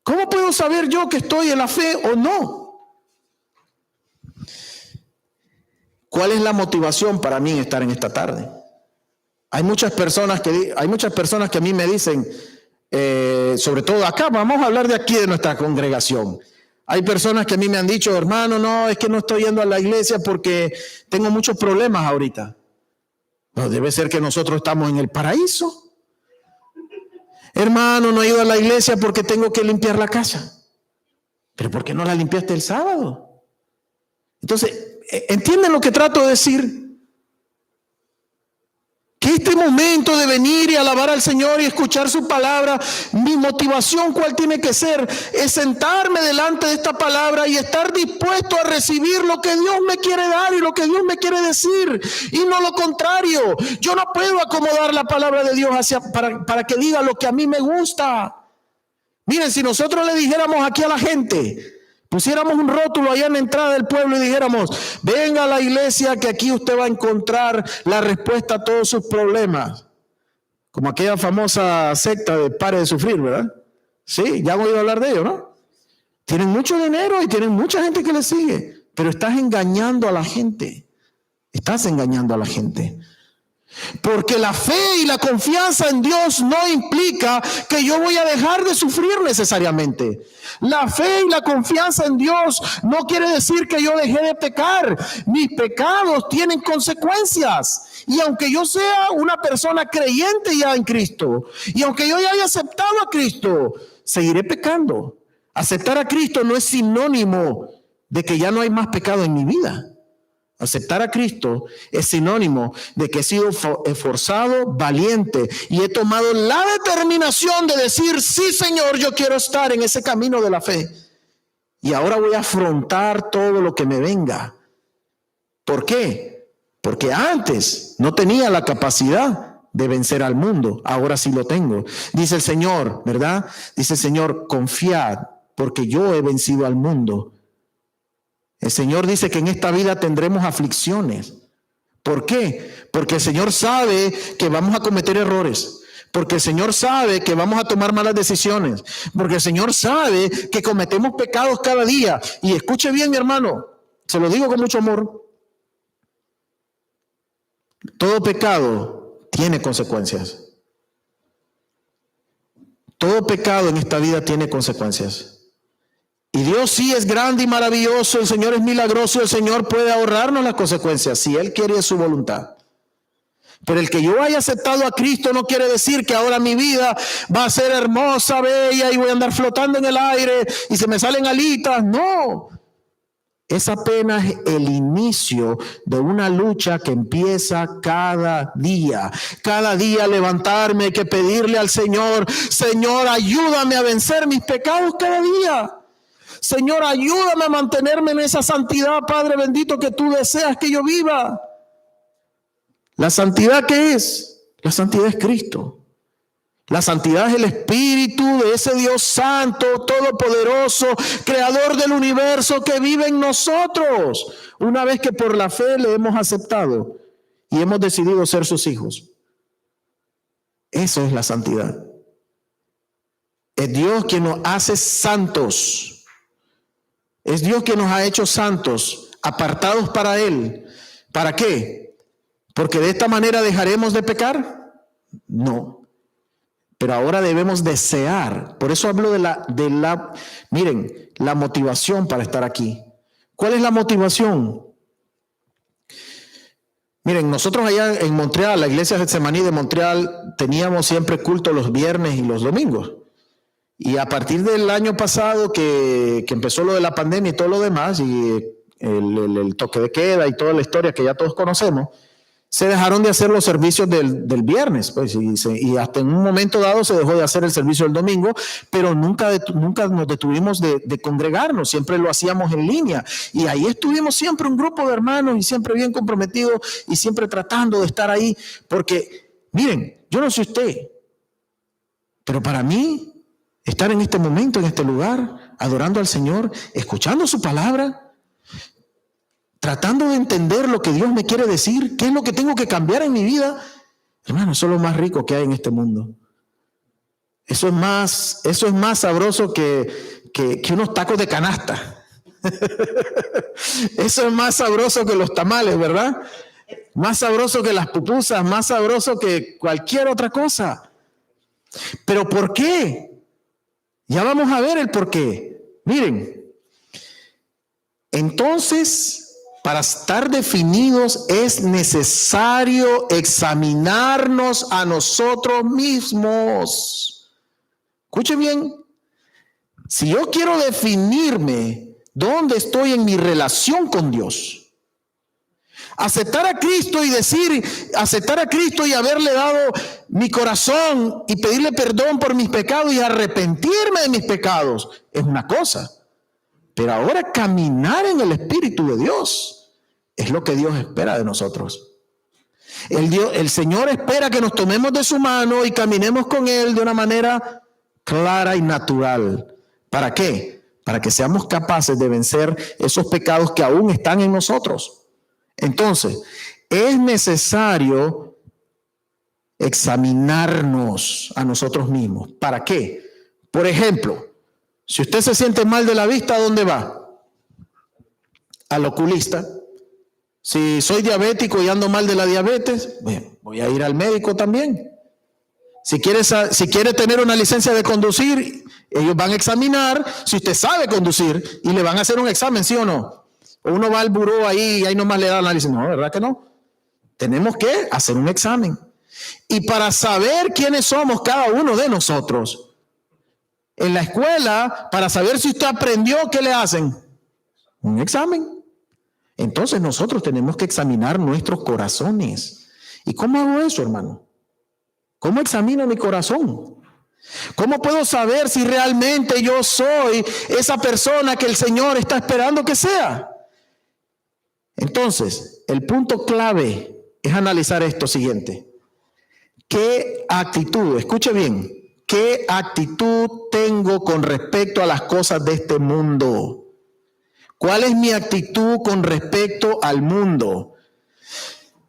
¿Cómo puedo saber yo que estoy en la fe o no? ¿Cuál es la motivación para mí estar en esta tarde? Hay muchas personas que a mí me dicen, sobre todo acá, vamos a hablar de aquí de nuestra congregación. Hay personas que a mí me han dicho, hermano, no, es que no estoy yendo a la iglesia porque tengo muchos problemas ahorita. No, debe ser que nosotros estamos en el paraíso. Hermano, no he ido a la iglesia porque tengo que limpiar la casa. ¿Pero por qué no la limpiaste el sábado? Entonces, ¿entienden lo que trato de decir? Que este momento de venir y alabar al Señor y escuchar su palabra, mi motivación, ¿cuál tiene que ser? Es sentarme delante de esta palabra y estar dispuesto a recibir lo que Dios me quiere dar y lo que Dios me quiere decir, y no lo contrario. Yo no puedo acomodar la palabra de Dios para que diga lo que a mí me gusta. Miren, si nosotros le dijéramos aquí a la gente, pusiéramos un rótulo allá en la entrada del pueblo y dijéramos, venga a la iglesia que aquí usted va a encontrar la respuesta a todos sus problemas. Como aquella famosa secta de Pare de Sufrir, ¿verdad? Sí, ya han oído hablar de ello, ¿no? Tienen mucho dinero y tienen mucha gente que les sigue, pero estás engañando a la gente. Estás engañando a la gente. Porque la fe y la confianza en Dios no implica que yo voy a dejar de sufrir necesariamente. La fe y la confianza en Dios no quiere decir que yo dejé de pecar. Mis pecados tienen consecuencias. Y aunque yo sea una persona creyente ya en Cristo, y aunque yo ya haya aceptado a Cristo, seguiré pecando. Aceptar a Cristo no es sinónimo de que ya no hay más pecado en mi vida. Aceptar a Cristo es sinónimo de que he sido esforzado, valiente, y he tomado la determinación de decir, sí, Señor, yo quiero estar en ese camino de la fe. Y ahora voy a afrontar todo lo que me venga. ¿Por qué? Porque antes no tenía la capacidad de vencer al mundo. Ahora sí lo tengo. Dice el Señor, ¿verdad? Dice el Señor, confiad, porque yo he vencido al mundo. El Señor dice que en esta vida tendremos aflicciones. ¿Por qué? Porque el Señor sabe que vamos a cometer errores. Porque el Señor sabe que vamos a tomar malas decisiones. Porque el Señor sabe que cometemos pecados cada día. Y escuche bien, mi hermano, se lo digo con mucho amor. Todo pecado tiene consecuencias. Todo pecado en esta vida tiene consecuencias. Y Dios sí es grande y maravilloso, el Señor es milagroso, el Señor puede ahorrarnos las consecuencias si Él quiere, es su voluntad. Pero el que yo haya aceptado a Cristo no quiere decir que ahora mi vida va a ser hermosa, bella y voy a andar flotando en el aire y se me salen alitas. No, es apenas el inicio de una lucha que empieza cada día. Cada día levantarme, hay que pedirle al Señor, Señor, ayúdame a vencer mis pecados cada día. Señor, ayúdame a mantenerme en esa santidad, Padre bendito, que tú deseas que yo viva. ¿La santidad qué es? La santidad es Cristo. La santidad es el Espíritu de ese Dios santo, todopoderoso, creador del universo que vive en nosotros. Una vez que por la fe le hemos aceptado y hemos decidido ser sus hijos. Eso es la santidad. Es Dios quien nos hace santos. Es Dios que nos ha hecho santos, apartados para Él. ¿Para qué? ¿Porque de esta manera dejaremos de pecar? No. Pero ahora debemos desear. Por eso hablo miren, la motivación para estar aquí. ¿Cuál es la motivación? Miren, nosotros allá en Montreal, la iglesia Getsemaní de Montreal, teníamos siempre culto los viernes y los domingos. Y a partir del año pasado que empezó lo de la pandemia y todo lo demás, y el toque de queda y toda la historia que ya todos conocemos, se dejaron de hacer los servicios del viernes, pues, y hasta en un momento dado se dejó de hacer el servicio del domingo, pero nunca nos detuvimos de congregarnos, siempre lo hacíamos en línea, y ahí estuvimos siempre un grupo de hermanos y siempre bien comprometidos y siempre tratando de estar ahí, porque miren, yo no sé usted, pero para mí estar en este momento, en este lugar, adorando al Señor, escuchando su palabra, tratando de entender lo que Dios me quiere decir, qué es lo que tengo que cambiar en mi vida, hermano, eso es lo más rico que hay en este mundo. Eso es más sabroso que unos tacos de canasta. Eso es más sabroso que los tamales, ¿verdad? Más sabroso que las pupusas, más sabroso que cualquier otra cosa. ¿Pero por qué? Ya vamos a ver el por qué. Miren, entonces, para estar definidos es necesario examinarnos a nosotros mismos. Escuche bien, si yo quiero definirme dónde estoy en mi relación con Dios, aceptar a Cristo y haberle dado mi corazón y pedirle perdón por mis pecados y arrepentirme de mis pecados es una cosa. Pero ahora caminar en el Espíritu de Dios es lo que Dios espera de nosotros. El Señor espera que nos tomemos de su mano y caminemos con Él de una manera clara y natural. ¿Para qué? Para que seamos capaces de vencer esos pecados que aún están en nosotros. Entonces, es necesario examinarnos a nosotros mismos. ¿Para qué? Por ejemplo, si usted se siente mal de la vista, ¿a dónde va? Al oculista. Si soy diabético y ando mal de la diabetes, bueno, voy a ir al médico también. Si quiere tener una licencia de conducir, ellos van a examinar si usted sabe conducir y le van a hacer un examen, ¿sí o no? O uno va al buró ahí y ahí nomás le dan la licencia. No, ¿verdad que no? Tenemos que hacer un examen. Y para saber quiénes somos cada uno de nosotros, en la escuela, para saber si usted aprendió, ¿qué le hacen? Un examen. Entonces nosotros tenemos que examinar nuestros corazones. ¿Y cómo hago eso, hermano? ¿Cómo examino mi corazón? ¿Cómo puedo saber si realmente yo soy esa persona que el Señor está esperando que sea? Entonces, el punto clave es analizar esto siguiente. ¿Qué actitud? Escuche bien. ¿Qué actitud tengo con respecto a las cosas de este mundo? ¿Cuál es mi actitud con respecto al mundo?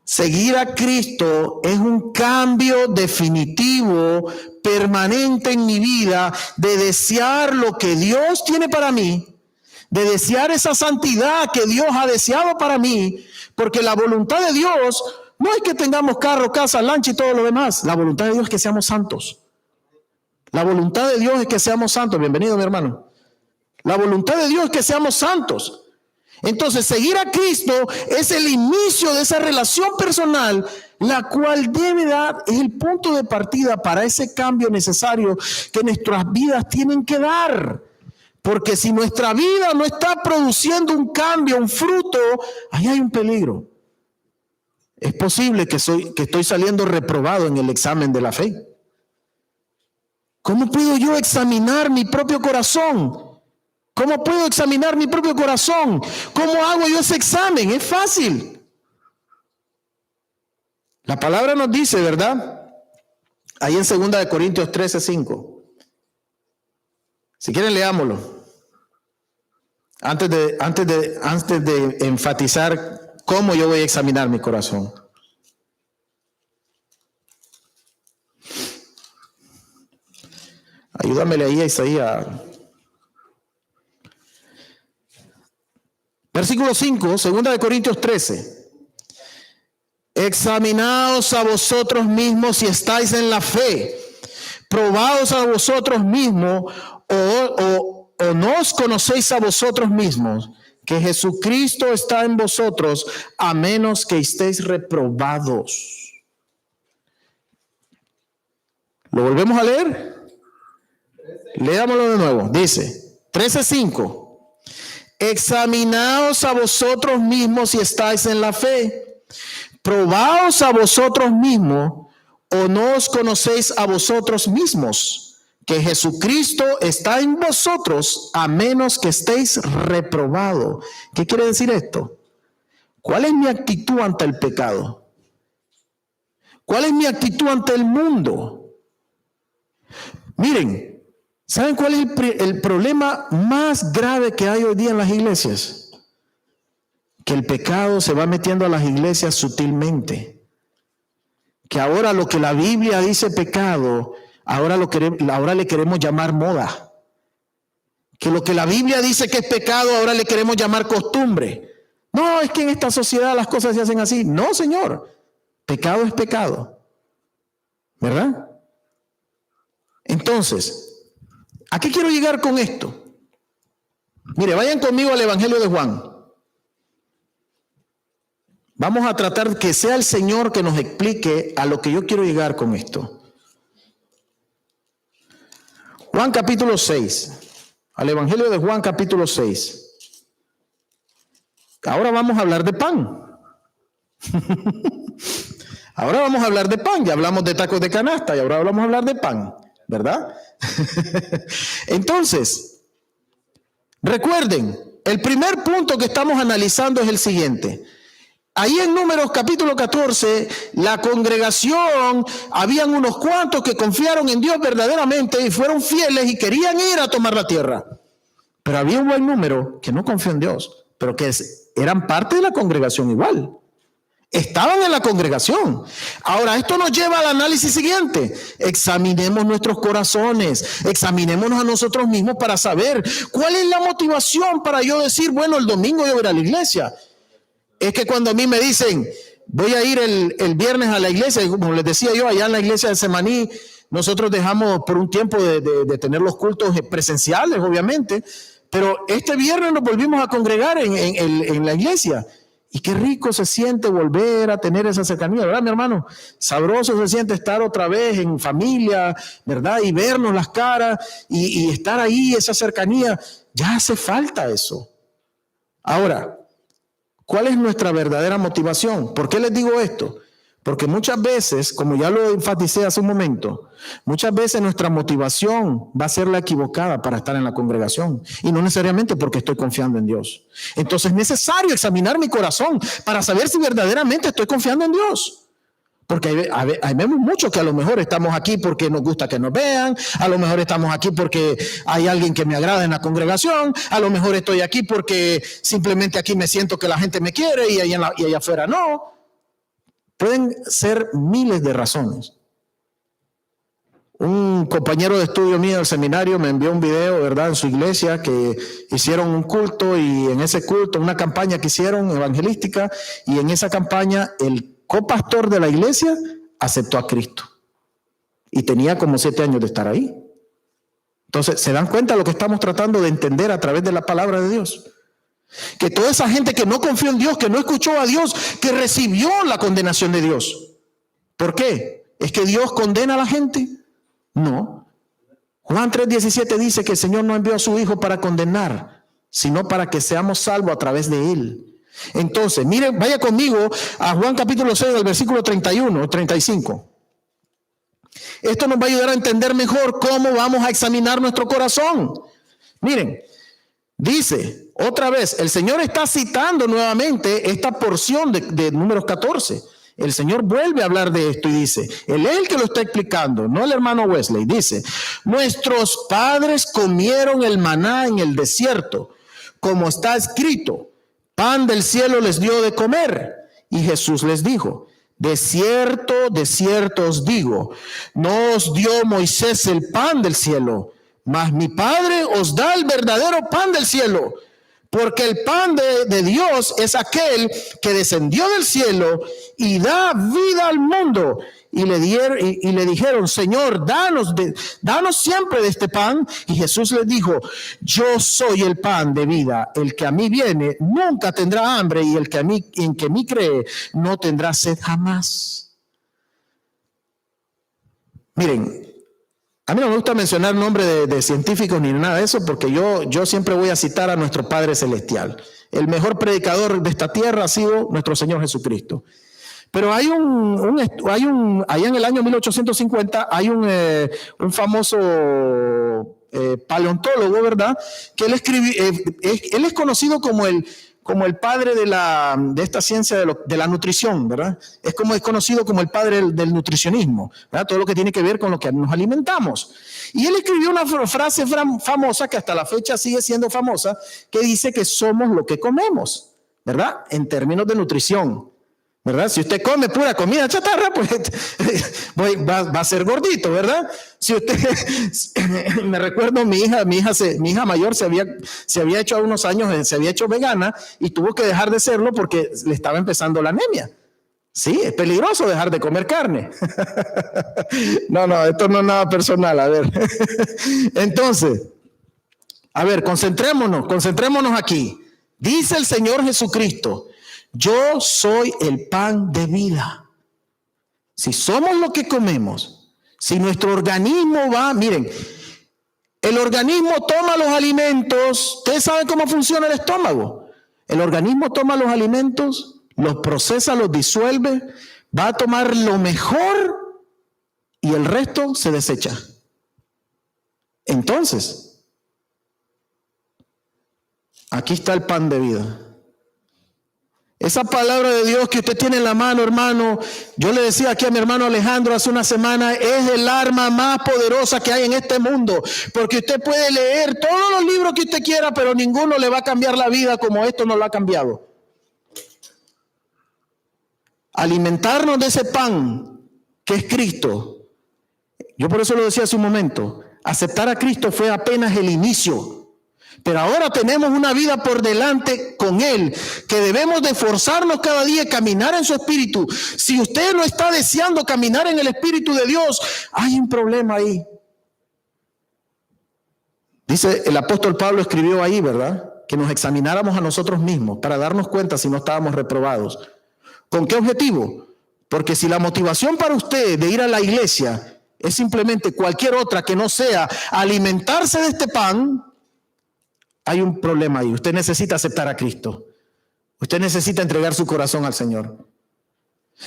Seguir a Cristo es un cambio definitivo, permanente en mi vida, de desear lo que Dios tiene para mí, de desear esa santidad que Dios ha deseado para mí, porque la voluntad de Dios no es que tengamos carro, casa, lancha y todo lo demás. La voluntad de Dios es que seamos santos. La voluntad de Dios es que seamos santos. Bienvenido, mi hermano. La voluntad de Dios es que seamos santos. Entonces, seguir a Cristo es el inicio de esa relación personal, la cual debe dar, es el punto de partida para ese cambio necesario que nuestras vidas tienen que dar. Porque si nuestra vida no está produciendo un cambio, un fruto, ahí hay un peligro. Es posible que estoy saliendo reprobado en el examen de la fe. ¿Cómo puedo yo examinar mi propio corazón? ¿Cómo puedo examinar mi propio corazón? ¿Cómo hago yo ese examen? Es fácil. La palabra nos dice, ¿verdad? Ahí en 2 Corintios 13:5. Si quieren, leámoslo. Antes de enfatizar cómo yo voy a examinar mi corazón. Ayúdamele ahí a Isaías. Versículo 5, 2 Corintios 13. Examinaos a vosotros mismos si estáis en la fe. Probaos a vosotros mismos o no os conocéis a vosotros mismos que Jesucristo está en vosotros, a menos que estéis reprobados. ¿Lo volvemos a leer? Leámoslo de nuevo. Dice 13:5. Examinaos a vosotros mismos si estáis en la fe. Probaos a vosotros mismos, o no os conocéis a vosotros mismos, que Jesucristo está en vosotros, a menos que estéis reprobados. ¿Qué quiere decir esto? ¿Cuál es mi actitud ante el pecado? ¿Cuál es mi actitud ante el mundo? Miren, ¿saben cuál es el problema más grave que hay hoy día en las iglesias? Que el pecado se va metiendo a las iglesias sutilmente. Que ahora lo que la Biblia dice pecado, ahora le queremos llamar moda. Que lo que la Biblia dice que es pecado, ahora le queremos llamar costumbre. No, es que en esta sociedad las cosas se hacen así. No, señor. Pecado es pecado. ¿Verdad? Entonces, ¿a qué quiero llegar con esto? Mire, vayan conmigo al Evangelio de Juan. Vamos a tratar que sea el Señor que nos explique a lo que yo quiero llegar con esto. Juan capítulo 6. Al Evangelio de Juan capítulo 6. Ahora vamos a hablar de pan. Ahora vamos a hablar de pan. Ya hablamos de tacos de canasta y ahora vamos a hablar de pan, ¿verdad? Entonces, recuerden, el primer punto que estamos analizando es el siguiente. Ahí en Números capítulo 14, la congregación, habían unos cuantos que confiaron en Dios verdaderamente y fueron fieles y querían ir a tomar la tierra. Pero había un buen número que no confió en Dios, pero que eran parte de la congregación igual. Estaban en la congregación. Ahora, esto nos lleva al análisis siguiente. Examinemos nuestros corazones, examinémonos a nosotros mismos para saber cuál es la motivación para yo decir, bueno, el domingo yo voy a ir a la iglesia. Es que cuando a mí me dicen, voy a ir el viernes a la iglesia, como les decía yo, allá en la iglesia de Semaní, nosotros dejamos por un tiempo de tener los cultos presenciales, obviamente, pero este viernes nos volvimos a congregar en la iglesia. Y qué rico se siente volver a tener esa cercanía, ¿verdad, mi hermano? Sabroso se siente estar otra vez en familia, ¿verdad? Y vernos las caras y estar ahí, esa cercanía. Ya hace falta eso. Ahora, ¿cuál es nuestra verdadera motivación? ¿Por qué les digo esto? Porque muchas veces, como ya lo enfaticé hace un momento, muchas veces nuestra motivación va a ser la equivocada para estar en la congregación y no necesariamente porque estoy confiando en Dios. Entonces es necesario examinar mi corazón para saber si verdaderamente estoy confiando en Dios. Porque hay vemos muchos que a lo mejor estamos aquí porque nos gusta que nos vean, a lo mejor estamos aquí porque hay alguien que me agrada en la congregación, a lo mejor estoy aquí porque simplemente aquí me siento que la gente me quiere y allá afuera no. Pueden ser miles de razones. Un compañero de estudio mío del seminario me envió un video, ¿verdad?, en su iglesia, que hicieron un culto y en ese culto, una campaña que hicieron evangelística, y en esa campaña el copastor de la iglesia aceptó a Cristo. Y tenía como 7 años de estar ahí. Entonces, ¿se dan cuenta de lo que estamos tratando de entender a través de la palabra de Dios? Que toda esa gente que no confió en Dios, que no escuchó a Dios, que recibió la condenación de Dios. ¿Por qué? ¿Es que Dios condena a la gente? No. Juan 3:17 dice que el Señor no envió a su Hijo para condenar, sino para que seamos salvos a través de Él. Entonces, miren, vaya conmigo a Juan capítulo 6, del versículo 31, 35. Esto nos va a ayudar a entender mejor cómo vamos a examinar nuestro corazón. Miren, dice, otra vez, el Señor está citando nuevamente esta porción de Números 14. El Señor vuelve a hablar de esto y dice, él es el que lo está explicando, no el hermano Wesley. Dice, nuestros padres comieron el maná en el desierto, como está escrito, pan del cielo les dio de comer. Y Jesús les dijo, de cierto os digo, no os dio Moisés el pan del cielo, mas mi Padre os da el verdadero pan del cielo, porque el pan de Dios es aquel que descendió del cielo y da vida al mundo. Y le dijeron, Señor, danos siempre de este pan. Y Jesús les dijo, yo soy el pan de vida. El que a mí viene nunca tendrá hambre, y el que en que mí cree no tendrá sed jamás. Miren, a mí no me gusta mencionar nombres de científicos ni nada de eso, porque yo siempre voy a citar a nuestro Padre Celestial. El mejor predicador de esta tierra ha sido nuestro Señor Jesucristo. Pero allá en el año 1850 hay un famoso paleontólogo, ¿verdad? Que él es conocido como el padre de esta ciencia de la nutrición, ¿verdad? Es conocido como el padre del nutricionismo, ¿verdad? Todo lo que tiene que ver con lo que nos alimentamos. Y él escribió una frase famosa que hasta la fecha sigue siendo famosa, que dice que somos lo que comemos, ¿verdad? En términos de nutrición, ¿verdad? Si usted come pura comida chatarra, pues va a ser gordito, ¿verdad? Si usted, me recuerdo mi hija mayor se había hecho a unos años, se había hecho vegana y tuvo que dejar de serlo porque le estaba empezando la anemia. Sí, es peligroso dejar de comer carne. No, esto no es nada personal, a ver. Entonces, a ver, concentrémonos aquí. Dice el Señor Jesucristo: yo soy el pan de vida. Si somos lo que comemos, si nuestro organismo miren, el organismo toma los alimentos. ¿Ustedes saben cómo funciona el estómago? El organismo toma los alimentos, los procesa, los disuelve, va a tomar lo mejor y el resto se desecha. Entonces, aquí está el pan de vida. Esa palabra de Dios que usted tiene en la mano, hermano, yo le decía aquí a mi hermano Alejandro hace una semana, es el arma más poderosa que hay en este mundo, porque usted puede leer todos los libros que usted quiera, pero ninguno le va a cambiar la vida como esto nos lo ha cambiado. Alimentarnos de ese pan que es Cristo. Yo por eso lo decía hace un momento, aceptar a Cristo fue apenas el inicio. Pero ahora tenemos una vida por delante con Él, que debemos de esforzarnos cada día, caminar en su espíritu. Si usted no está deseando caminar en el espíritu de Dios, hay un problema ahí. Dice el apóstol Pablo, escribió ahí, ¿verdad? Que nos examináramos a nosotros mismos para darnos cuenta si no estábamos reprobados. ¿Con qué objetivo? Porque si la motivación para usted de ir a la iglesia es simplemente cualquier otra que no sea alimentarse de este pan, hay un problema ahí. Usted necesita aceptar a Cristo. Usted necesita entregar su corazón al Señor.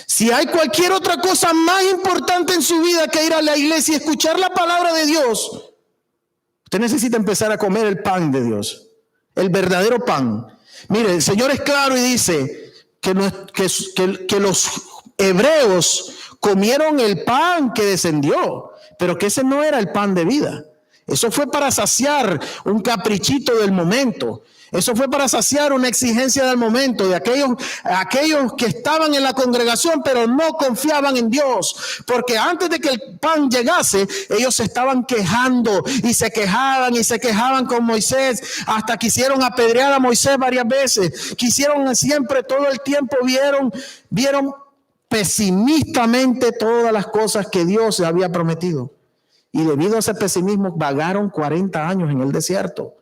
Si hay cualquier otra cosa más importante en su vida que ir a la iglesia y escuchar la palabra de Dios, usted necesita empezar a comer el pan de Dios, el verdadero pan. Mire, el Señor es claro y dice que los hebreos comieron el pan que descendió, pero que ese no era el pan de vida. Eso fue para saciar un caprichito del momento. Eso fue para saciar una exigencia del momento de aquellos que estaban en la congregación pero no confiaban en Dios. Porque antes de que el pan llegase, ellos se estaban quejando y se quejaban con Moisés. Hasta quisieron apedrear a Moisés varias veces. Siempre, todo el tiempo vieron pesimistamente todas las cosas que Dios les había prometido. Y debido a ese pesimismo vagaron 40 años en el desierto.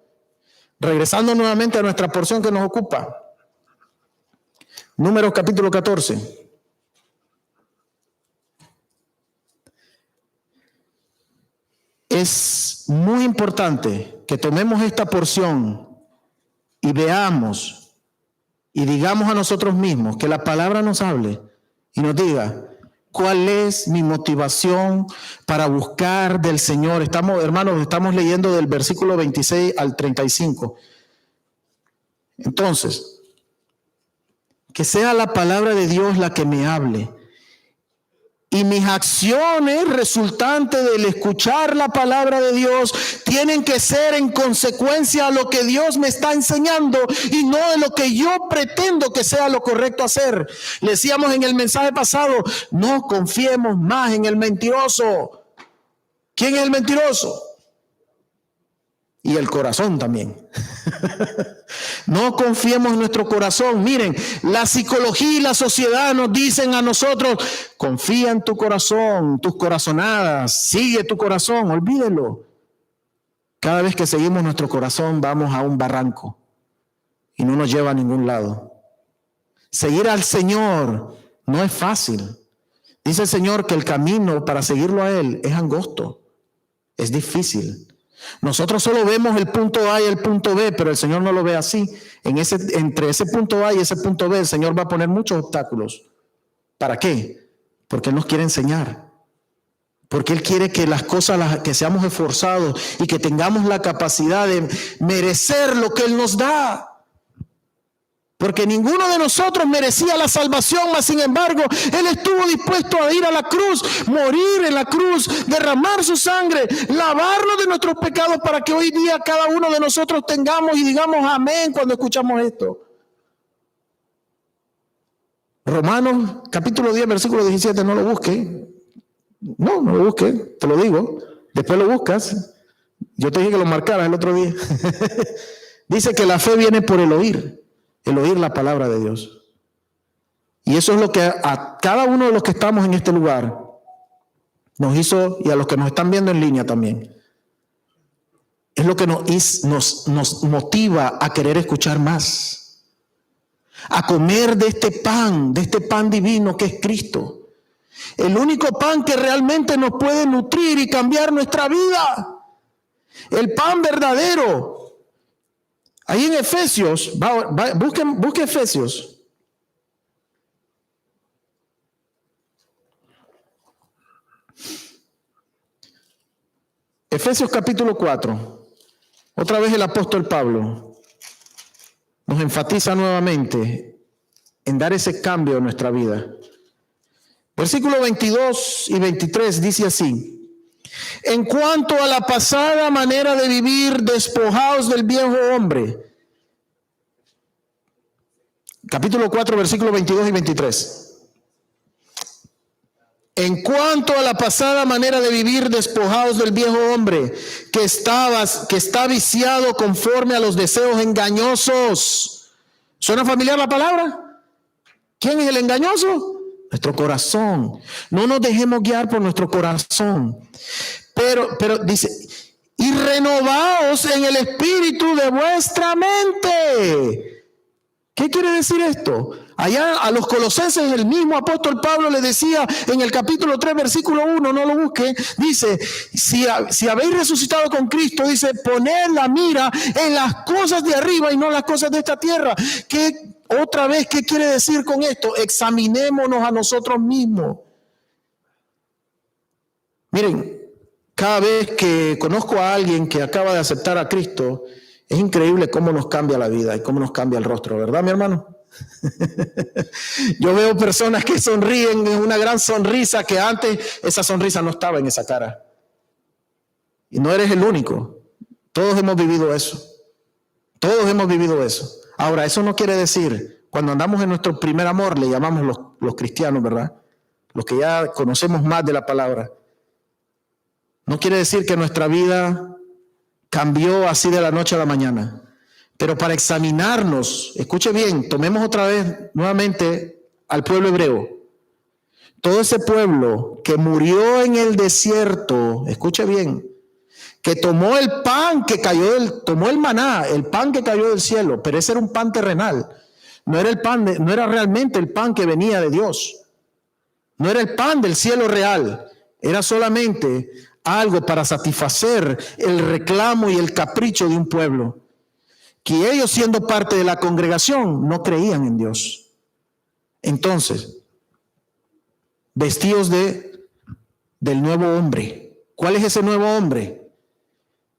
Regresando nuevamente a nuestra porción que nos ocupa. Números capítulo 14. Es muy importante que tomemos esta porción y veamos y digamos a nosotros mismos, que la palabra nos hable y nos diga: ¿cuál es mi motivación para buscar del Señor? Hermanos, estamos leyendo del versículo 26 al 35. Entonces, que sea la palabra de Dios la que me hable. Y mis acciones resultantes del escuchar la palabra de Dios tienen que ser en consecuencia a lo que Dios me está enseñando y no de lo que yo pretendo que sea lo correcto hacer. Le decíamos en el mensaje pasado, no confiemos más en el mentiroso. ¿Quién es el mentiroso? Y el corazón también. No confiemos en nuestro corazón. Miren, la psicología y la sociedad nos dicen a nosotros: confía en tu corazón, tus corazonadas, sigue tu corazón, olvídelo. Cada vez que seguimos nuestro corazón vamos a un barranco y no nos lleva a ningún lado. Seguir al Señor no es fácil. Dice el Señor que el camino para seguirlo a Él es angosto, es difícil. Nosotros solo vemos el punto A y el punto B, pero el Señor no lo ve así. Entre ese punto A y ese punto B, el Señor va a poner muchos obstáculos ¿Para qué? Porque Él nos quiere enseñar. Porque Él quiere que las cosas, que seamos esforzados y que tengamos la capacidad de merecer lo que Él nos da. Porque ninguno de nosotros merecía la salvación, mas sin embargo, Él estuvo dispuesto a ir a la cruz, morir en la cruz, derramar su sangre, lavarnos de nuestros pecados para que hoy día cada uno de nosotros tengamos y digamos amén cuando escuchamos esto. Romanos capítulo 10, versículo 17, no lo busque. No lo busque, te lo digo. Después lo buscas. Yo te dije que lo marcaras el otro día. Dice que la fe viene por el oír la palabra de Dios. Y eso es lo que a cada uno de los que estamos en este lugar nos hizo, y a los que nos están viendo en línea también, es lo que nos motiva a querer escuchar más, a comer de este pan divino que es Cristo. El único pan que realmente nos puede nutrir y cambiar nuestra vida. El pan verdadero. Ahí en Efesios, busque Efesios. Efesios capítulo 4. Otra vez el apóstol Pablo nos enfatiza nuevamente en dar ese cambio en nuestra vida. Versículos 22 y 23 dice así: en cuanto a la pasada manera de vivir, despojaos del viejo hombre. Capítulo 4, versículos 22 y 23. En cuanto a la pasada manera de vivir, despojaos del viejo hombre que está viciado conforme a los deseos engañosos. ¿Suena familiar la palabra? ¿Quién es el engañoso? Nuestro corazón. No nos dejemos guiar por nuestro corazón. Pero dice, y renovaos en el espíritu de vuestra mente. ¿Qué quiere decir esto? Allá a los colosenses el mismo apóstol Pablo le decía en el capítulo 3, versículo 1, no lo busque, dice, si habéis resucitado con Cristo, dice, poned la mira en las cosas de arriba y no en las cosas de esta tierra. Otra vez, ¿qué quiere decir con esto? Examinémonos a nosotros mismos. Miren, cada vez que conozco a alguien que acaba de aceptar a Cristo, es increíble cómo nos cambia la vida y cómo nos cambia el rostro, ¿verdad, mi hermano? Yo veo personas que sonríen, una gran sonrisa, que antes esa sonrisa no estaba en esa cara. Y no eres el único. Todos hemos vivido eso. Todos hemos vivido eso. Ahora, eso no quiere decir, cuando andamos en nuestro primer amor, le llamamos los cristianos, ¿verdad? Los que ya conocemos más de la palabra. No quiere decir que nuestra vida cambió así de la noche a la mañana. Pero para examinarnos, escuche bien, tomemos otra vez nuevamente al pueblo hebreo. Todo ese pueblo que murió en el desierto, escuche bien, que tomó el pan que cayó tomó el maná, el pan que cayó del cielo, pero ese era un pan terrenal. No era realmente el pan que venía de Dios. No era el pan del cielo real. Era solamente algo para satisfacer el reclamo y el capricho de un pueblo, que ellos, siendo parte de la congregación, no creían en Dios. Entonces, vestidos del nuevo hombre. ¿Cuál es ese nuevo hombre?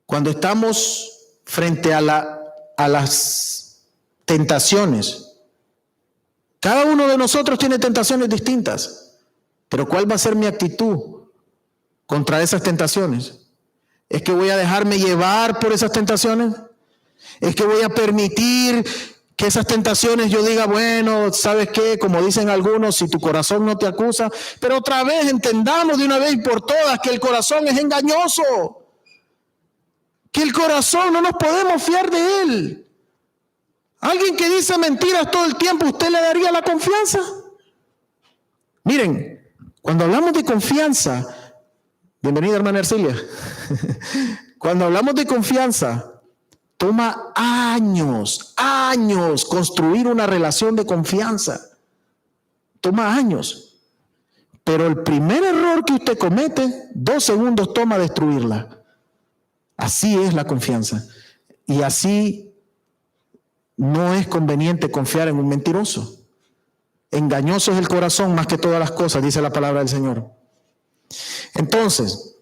Cuando estamos frente a las tentaciones. Cada uno de nosotros tiene tentaciones distintas, pero ¿cuál va a ser mi actitud contra esas tentaciones? ¿Es que voy a dejarme llevar por esas tentaciones? ¿Es que voy a permitir que esas tentaciones yo diga, bueno, ¿sabes qué? Como dicen algunos, si tu corazón no te acusa. Pero otra vez entendamos de una vez por todas que el corazón es engañoso. Que el corazón no nos podemos fiar de él. Alguien que dice mentiras todo el tiempo, ¿usted le daría la confianza? Miren, cuando hablamos de confianza, bienvenida hermana Ercilia. Cuando hablamos de confianza, toma años construir una relación de confianza. Toma años. Pero el primer error que usted comete, 2 segundos toma destruirla. Así es la confianza. Y así no es conveniente confiar en un mentiroso. Engañoso es el corazón más que todas las cosas, dice la palabra del Señor. Entonces,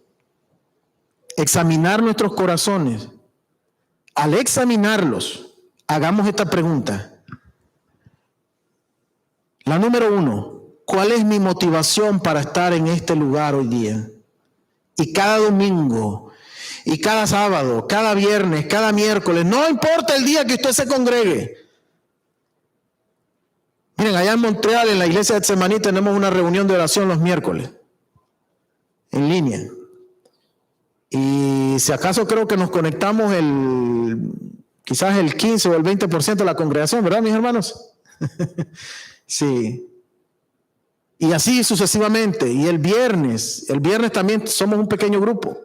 examinar nuestros corazones. Al examinarlos, hagamos esta pregunta. La número 1, ¿cuál es mi motivación para estar en este lugar hoy día? Y cada domingo, y cada sábado, cada viernes, cada miércoles, no importa el día que usted se congregue. Miren, allá en Montreal, en la iglesia de Getsemaní, tenemos una reunión de oración los miércoles, en línea. Y si acaso creo que nos conectamos quizás el 15 o el 20% de la congregación, ¿verdad, mis hermanos? Sí. Y así sucesivamente. Y el viernes también somos un pequeño grupo.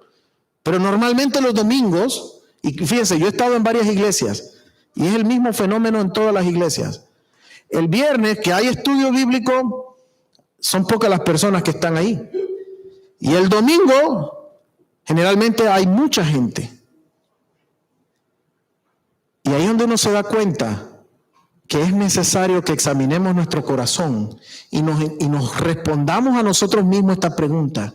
Pero normalmente los domingos, y fíjense, yo he estado en varias iglesias, y es el mismo fenómeno en todas las iglesias. El viernes que hay estudio bíblico, son pocas las personas que están ahí. Y el domingo, generalmente hay mucha gente. Y ahí es donde uno se da cuenta que es necesario que examinemos nuestro corazón y nos respondamos a nosotros mismos esta pregunta.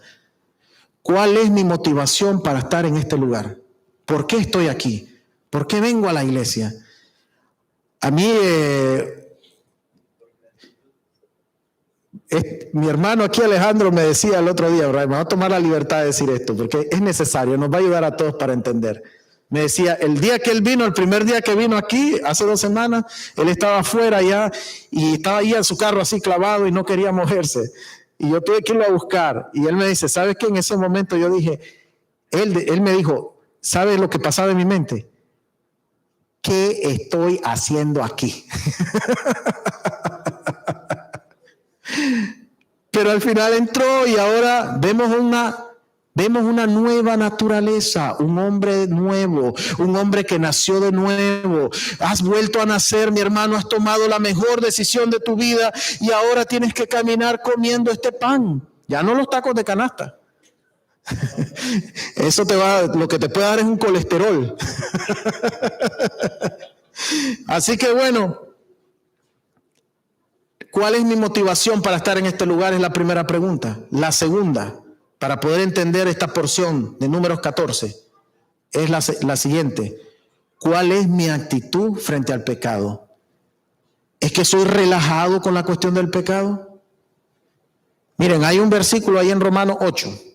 ¿Cuál es mi motivación para estar en este lugar? ¿Por qué estoy aquí? ¿Por qué vengo a la iglesia? A mí, mi hermano aquí Alejandro me decía el otro día, me voy a tomar la libertad de decir esto, porque es necesario, nos va a ayudar a todos para entender. Me decía, el día que él vino, el primer día que vino aquí, hace 2 semanas, él estaba afuera ya y estaba ahí en su carro así clavado y no quería moverse. Y yo tuve que irlo a buscar. Y él me dice, ¿sabes qué? En ese momento yo dije, él me dijo, ¿sabes lo que pasaba en mi mente? ¿Qué estoy haciendo aquí? Pero al final entró y ahora vemos una nueva naturaleza, un hombre nuevo, un hombre que nació de nuevo. Has vuelto a nacer, mi hermano, has tomado la mejor decisión de tu vida y ahora tienes que caminar comiendo este pan, ya no los tacos de canasta. Eso lo que te puede dar es un colesterol. Así que bueno, ¿cuál es mi motivación para estar en este lugar? Es la primera pregunta. La segunda, para poder entender esta porción de Números 14, es la siguiente. ¿Cuál es mi actitud frente al pecado? ¿Es que soy relajado con la cuestión del pecado? Miren, hay un versículo ahí en Romanos 8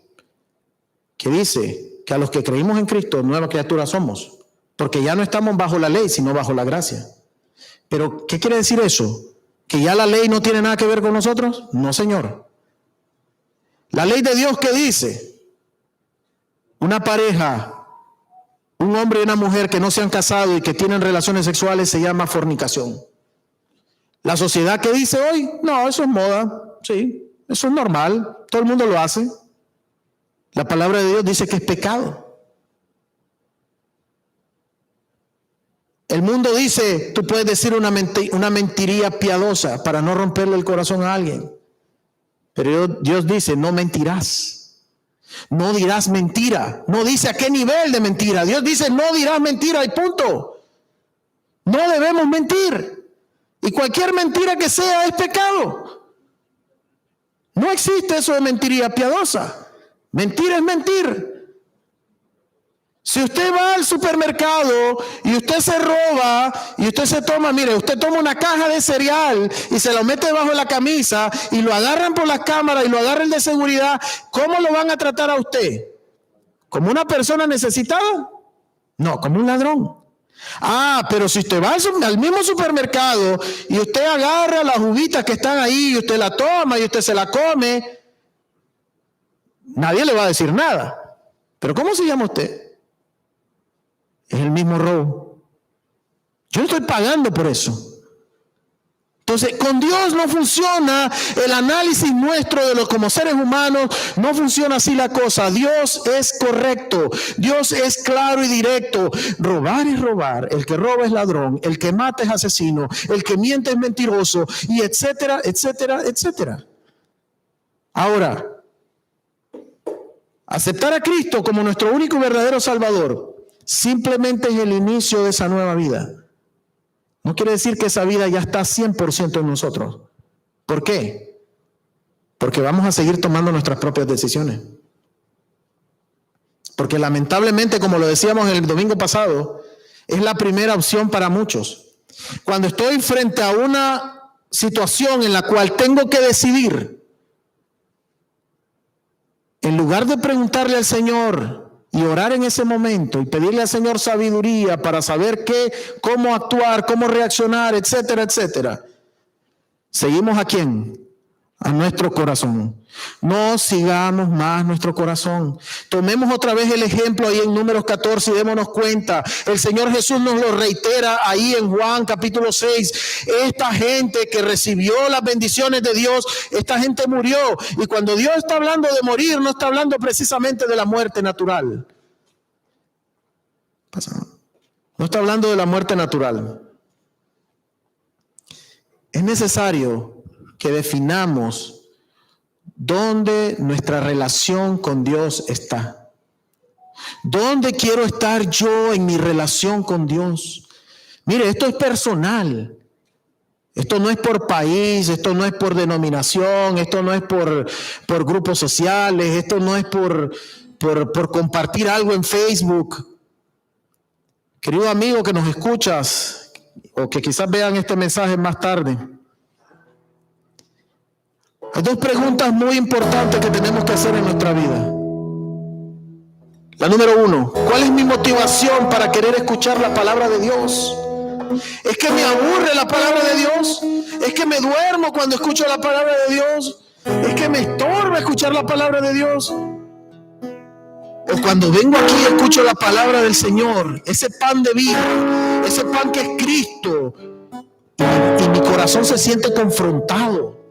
que dice que a los que creímos en Cristo, nueva criatura somos, porque ya no estamos bajo la ley, sino bajo la gracia. Pero, ¿qué quiere decir eso? ¿Que ya la ley no tiene nada que ver con nosotros? No, señor. La ley de Dios, ¿qué dice? Una pareja, un hombre y una mujer que no se han casado y que tienen relaciones sexuales se llama fornicación. La sociedad, ¿qué dice hoy? No, eso es moda, sí, eso es normal, todo el mundo lo hace. La palabra de Dios dice que es pecado. El mundo dice, tú puedes decir una mentiría piadosa para no romperle el corazón a alguien. Pero Dios dice, no mentirás. No dirás mentira. No dice a qué nivel de mentira. Dios dice, no dirás mentira y punto. No debemos mentir. Y cualquier mentira que sea es pecado. No existe eso de mentiría piadosa. Mentir es mentir. Si usted va al supermercado y usted se roba y usted se toma, mire, usted toma una caja de cereal y se lo mete debajo de la camisa y lo agarran por las cámaras y lo agarran de seguridad, ¿cómo lo van a tratar a usted? ¿Como una persona necesitada? No, como un ladrón. Ah, pero si usted va al mismo supermercado y usted agarra las uvitas que están ahí y usted la toma y usted se la come, nadie le va a decir nada. ¿Pero cómo se llama usted? Es el mismo robo. Yo no estoy pagando por eso. Entonces, con Dios no funciona el análisis nuestro de lo como seres humanos, no funciona así la cosa. Dios es correcto, Dios es claro y directo. Robar es robar, el que roba es ladrón, el que mata es asesino, el que miente es mentiroso, y etcétera, etcétera, etcétera. Ahora, aceptar a Cristo como nuestro único y verdadero Salvador simplemente es el inicio de esa nueva vida. No quiere decir que esa vida ya está 100% en nosotros. ¿Por qué? Porque vamos a seguir tomando nuestras propias decisiones. Porque lamentablemente, como lo decíamos el domingo pasado, es la primera opción para muchos. Cuando estoy frente a una situación en la cual tengo que decidir, en lugar de preguntarle al Señor y orar en ese momento y pedirle al Señor sabiduría para saber cómo actuar, cómo reaccionar, etcétera, etcétera, seguimos ¿a quién? A nuestro corazón. No sigamos más nuestro corazón. Tomemos otra vez el ejemplo ahí en Números 14 y démonos cuenta. El Señor Jesús nos lo reitera ahí en Juan capítulo 6. Esta gente que recibió las bendiciones de Dios, esta gente murió. Y cuando Dios está hablando de morir, no está hablando precisamente de la muerte natural. No está hablando de la muerte natural. Es necesario que definamos dónde nuestra relación con Dios está. ¿Dónde quiero estar yo en mi relación con Dios? Mire, esto es personal. Esto no es por país, esto no es por denominación, esto no es por grupos sociales, esto no es por compartir algo en Facebook. Querido amigo que nos escuchas o que quizás vean este mensaje más tarde, hay dos preguntas muy importantes que tenemos que hacer en nuestra vida. La número 1, ¿cuál es mi motivación para querer escuchar la palabra de Dios? ¿Es que me aburre la palabra de Dios? ¿Es que me duermo cuando escucho la palabra de Dios? ¿Es que me estorba escuchar la palabra de Dios? O cuando vengo aquí y escucho la palabra del Señor, ese pan de vida, ese pan que es Cristo, y mi corazón se siente confrontado.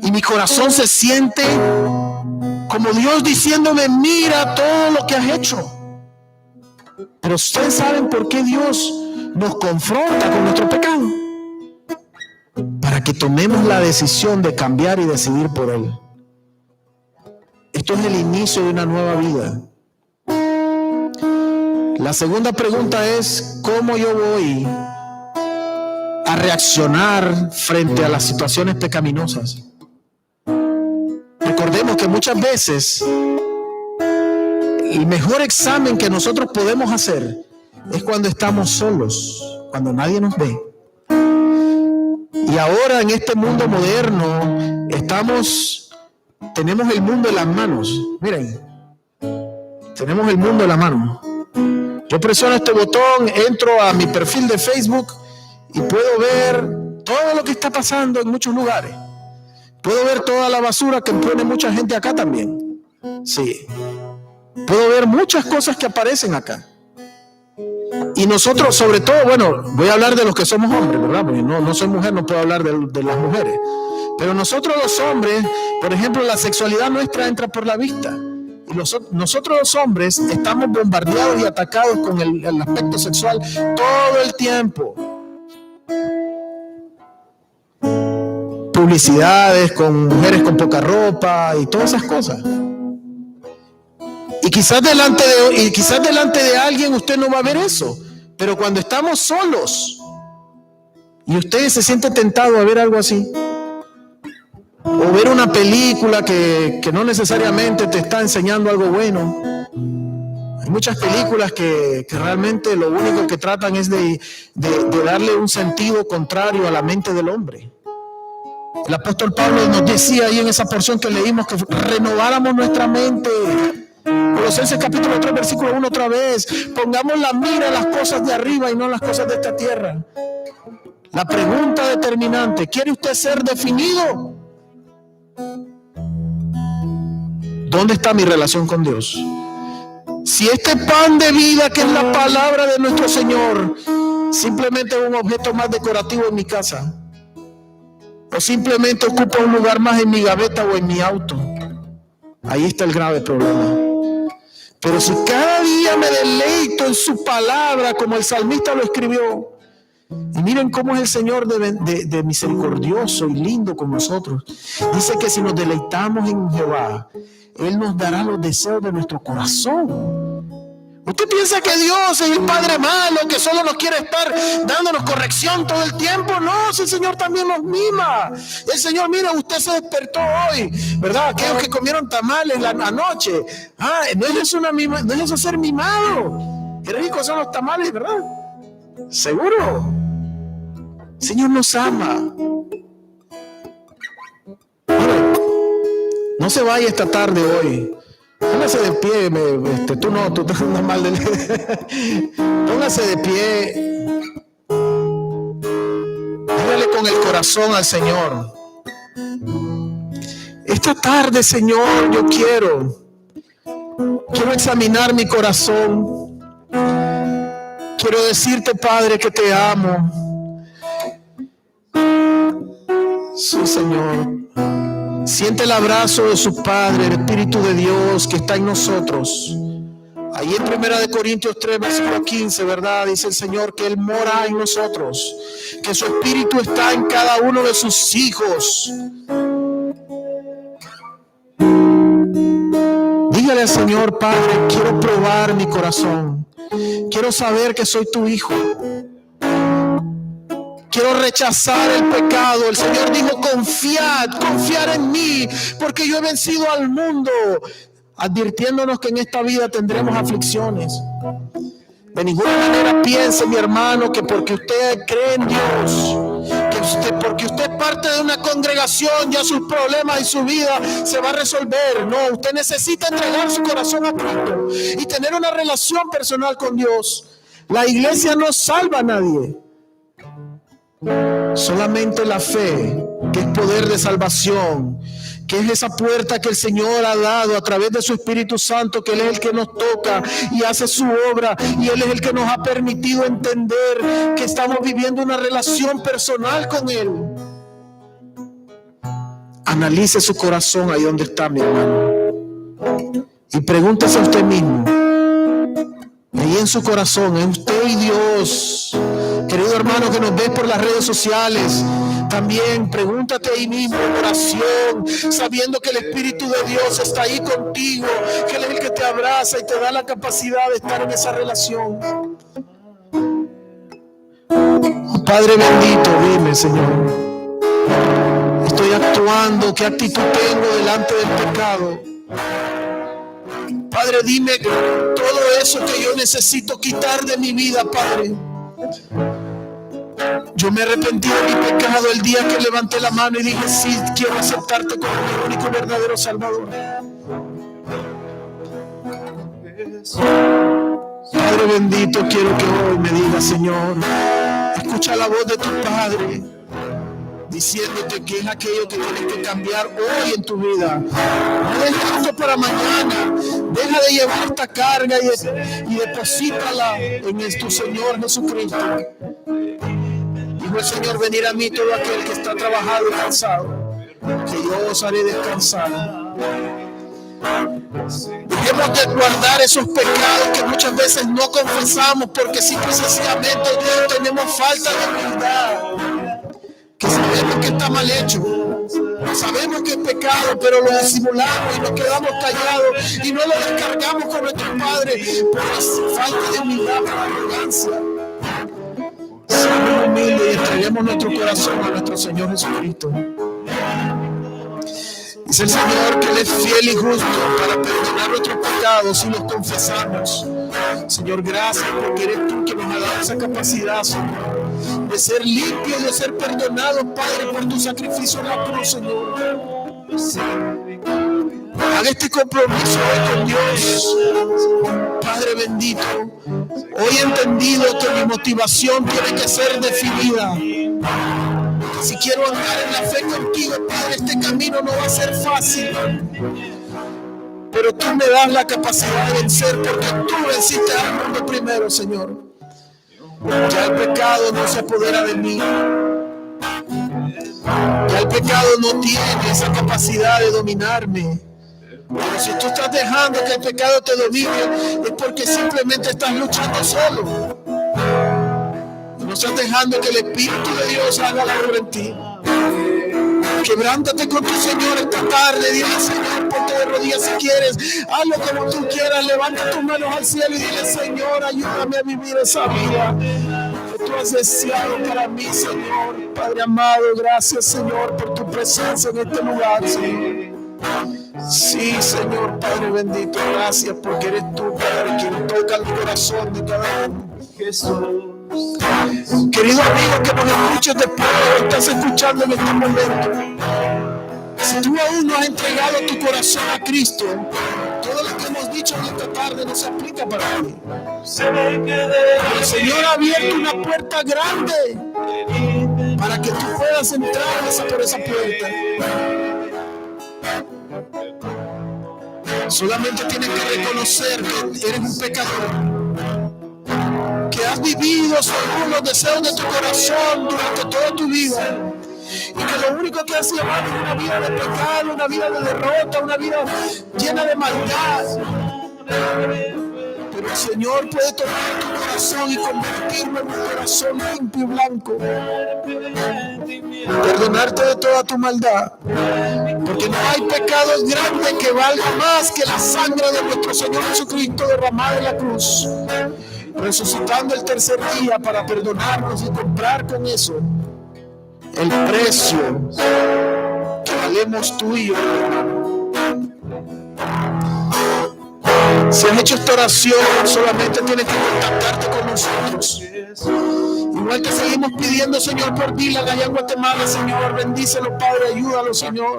Y mi corazón se siente como Dios diciéndome, mira todo lo que has hecho. Pero ustedes saben por qué Dios nos confronta con nuestro pecado. Para que tomemos la decisión de cambiar y decidir por Él. Esto es el inicio de una nueva vida. La segunda pregunta es, ¿cómo yo voy a reaccionar frente a las situaciones pecaminosas? Recordemos que muchas veces el mejor examen que nosotros podemos hacer es cuando estamos solos, cuando nadie nos ve. Y ahora en este mundo moderno tenemos el mundo en las manos. Miren, tenemos el mundo en la mano. Yo presiono este botón, entro a mi perfil de Facebook y puedo ver todo lo que está pasando en muchos lugares. Puedo ver toda la basura que pone mucha gente acá también. Sí. Puedo ver muchas cosas que aparecen acá. Y nosotros, sobre todo, bueno, voy a hablar de los que somos hombres, ¿verdad? Porque no soy mujer, no puedo hablar de las mujeres. Pero nosotros los hombres, por ejemplo, la sexualidad nuestra entra por la vista. Y nosotros los hombres estamos bombardeados y atacados con el aspecto sexual todo el tiempo. Publicidades con mujeres con poca ropa y todas esas cosas. Y quizás delante de alguien usted no va a ver eso, pero cuando estamos solos y usted se siente tentado a ver algo así, o ver una película que no necesariamente te está enseñando algo bueno. Hay muchas películas que realmente lo único que tratan es de darle un sentido contrario a la mente del hombre. El apóstol Pablo nos decía ahí en esa porción que leímos que renováramos nuestra mente. Colosenses capítulo 3 versículo 1 otra vez. Pongamos la mira en las cosas de arriba y no en las cosas de esta tierra. La pregunta determinante: ¿quiere usted ser definido? ¿Dónde está mi relación con Dios? Si este pan de vida, que es la palabra de nuestro Señor, simplemente es un objeto más decorativo en mi casa, o simplemente ocupa un lugar más en mi gaveta o en mi auto, ahí está el grave problema. Pero si cada día me deleito en su palabra, como el salmista lo escribió, y miren cómo es el Señor de misericordioso y lindo con nosotros. Dice que si nos deleitamos en Jehová, Él nos dará los deseos de nuestro corazón. ¿Usted piensa que Dios es el Padre malo, que solo nos quiere estar dándonos corrección todo el tiempo? No, si el Señor también nos mima. El Señor, mira, usted se despertó hoy, ¿verdad? Aquellos que comieron tamales anoche. ¿No es eso no es eso ser mimado? Qué ricos son los tamales, ¿verdad? Seguro. El Señor nos ama. Mire, no se vaya esta tarde hoy. Póngase de pie, tú estás mal Póngase de pie. Dígale con el corazón al Señor: esta tarde, Señor, yo quiero examinar mi corazón. Quiero decirte, Padre, que te amo. Sí, Señor. Siente el abrazo de su Padre, el Espíritu de Dios que está en nosotros. Ahí en 1 Corintios 3, versículo 15, ¿verdad? Dice el Señor que Él mora en nosotros, que su Espíritu está en cada uno de sus hijos. Dígale al Señor: Padre, quiero probar mi corazón. Quiero saber que soy tu hijo. Quiero rechazar el pecado. El Señor dijo: confiar en mí, porque yo he vencido al mundo, advirtiéndonos que en esta vida tendremos aflicciones. De ninguna manera piense, mi hermano, que porque usted cree en Dios, porque usted es parte de una congregación, ya sus problemas y su vida se va a resolver. No, usted necesita entregar su corazón a Cristo y tener una relación personal con Dios. La iglesia no salva a nadie. Solamente la fe, que es poder de salvación, que es esa puerta que el Señor ha dado a través de su Espíritu Santo, que Él es el que nos toca y hace su obra, y Él es el que nos ha permitido entender que estamos viviendo una relación personal con Él. Analice su corazón ahí donde está, mi hermano, y pregúntese a usted mismo, ahí en su corazón, ¿es usted y Dios? Querido hermano que nos ves por las redes sociales, también pregúntate ahí mismo en oración, sabiendo que el Espíritu de Dios está ahí contigo, que Él es el que te abraza y te da la capacidad de estar en esa relación. Oh, Padre bendito, dime, Señor, estoy actuando, ¿qué actitud tengo delante del pecado? Padre, dime todo eso que yo necesito quitar de mi vida, Padre. Yo me arrepentí de mi pecado el día que levanté la mano y dije: sí, quiero aceptarte como mi único y verdadero Salvador. Padre bendito, quiero que hoy me digas, Señor, escucha la voz de tu Padre diciéndote que es aquello que tienes que cambiar hoy en tu vida. No dejes esto para mañana. Deja de llevar esta carga y deposítala en tu Señor Jesucristo. Dijo el Señor: venir a mí todo aquel que está trabajado y cansado, que yo os haré descansar. Dejemos de guardar esos pecados que muchas veces no confesamos porque simple y sencillamente tenemos falta de humildad. Que sabemos que está mal hecho, sabemos que es pecado, pero lo disimulamos y nos quedamos callados y no lo descargamos con nuestro Padre por esa falta de humildad, por arrogancia. Seamos humildes y entreguemos nuestro corazón a nuestro Señor Jesucristo. Dice el Señor que Él es fiel y justo para perdonar nuestros pecados si los confesamos. Señor, gracias porque eres tú que nos ha dado esa capacidad, Señor, de ser limpios, de ser perdonados, Padre, por tu sacrificio en la cruz, Señor. Haga este compromiso hoy con Dios. Padre bendito, hoy he entendido que mi motivación tiene que ser definida. Si quiero andar en la fe contigo, Padre, este camino no va a ser fácil. Pero tú me das la capacidad de vencer porque tú venciste al mundo primero, Señor. Ya el pecado no se apodera de mí. Ya el pecado no tiene esa capacidad de dominarme. Pero si tú estás dejando que el pecado te domine, es porque simplemente estás luchando solo. No estás dejando que el Espíritu de Dios haga la obra en ti. Quebrántate con tu Señor esta tarde. Dile, Señor, ponte de rodillas si quieres. Hazlo como tú quieras. Levanta tus manos al cielo y dile, Señor, ayúdame a vivir esa vida que tú has deseado para mí, Señor. Padre amado, gracias, Señor, por tu presencia en este lugar, Señor. Sí, Señor, Padre bendito, gracias porque eres tú, Padre, quien toca el corazón de cada uno. Jesús. Querido amigo que nos escuchas después, estás escuchando en este momento. Si tú aún no has entregado tu corazón a Cristo, todo lo que hemos dicho en esta tarde no se aplica para ti. El Señor ha abierto una puerta grande para que tú puedas entrar por esa puerta. Solamente tienes que reconocer que eres un pecador, que has vivido según los deseos de tu corazón durante toda tu vida, y que lo único que has llevado es una vida de pecado, una vida de derrota, una vida llena de maldad. Pero el Señor puede tomar tu corazón y convertirlo en un corazón limpio y blanco, perdonarte de toda tu maldad, porque no hay pecados grandes que valgan más que la sangre de nuestro Señor Jesucristo derramada en la cruz, resucitando el tercer día para perdonarnos y comprar con eso el precio que valemos tú y yo, hermano. Si has hecho esta oración, solamente tienes que contactarte con nosotros. Igual te seguimos pidiendo, Señor, por Dylan allá en Guatemala, Señor. Bendícelo, Padre, ayúdalo, Señor.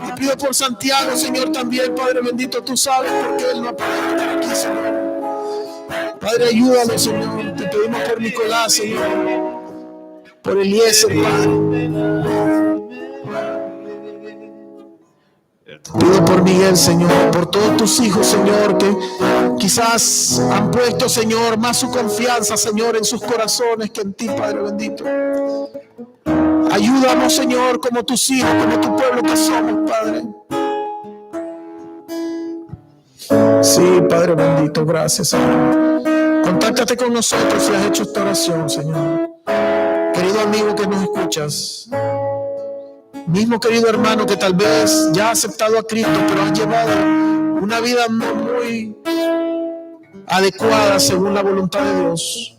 Te pido por Santiago, Señor, también, Padre bendito. Tú sabes por qué él no ha podido estar aquí, Señor. Padre, ayúdalo, Señor. Te pedimos por Nicolás, Señor. Por Eliezer, Padre. Te pido por Miguel, Señor, por todos tus hijos, Señor, que quizás han puesto, Señor, más su confianza, Señor, en sus corazones que en ti, Padre bendito. Ayúdanos, Señor, como tus hijos, como tu pueblo que somos, Padre. Sí, Padre bendito, gracias, Señor. Contáctate con nosotros si has hecho esta oración, Señor. Querido amigo que nos escuchas, mismo querido hermano que tal vez ya ha aceptado a Cristo, pero has llevado una vida no muy adecuada según la voluntad de Dios,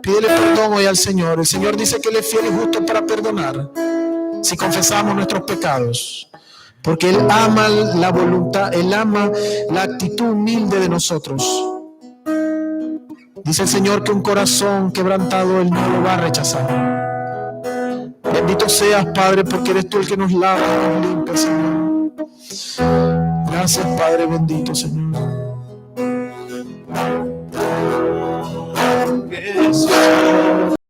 pídele perdón hoy al Señor. El Señor dice que Él es fiel y justo para perdonar si confesamos nuestros pecados, porque Él ama la voluntad, Él ama la actitud humilde de nosotros. Dice el Señor que un corazón quebrantado Él no lo va a rechazar. Bendito seas, Padre, porque eres tú el que nos lava y nos limpia, Señor. Gracias, Padre bendito, Señor.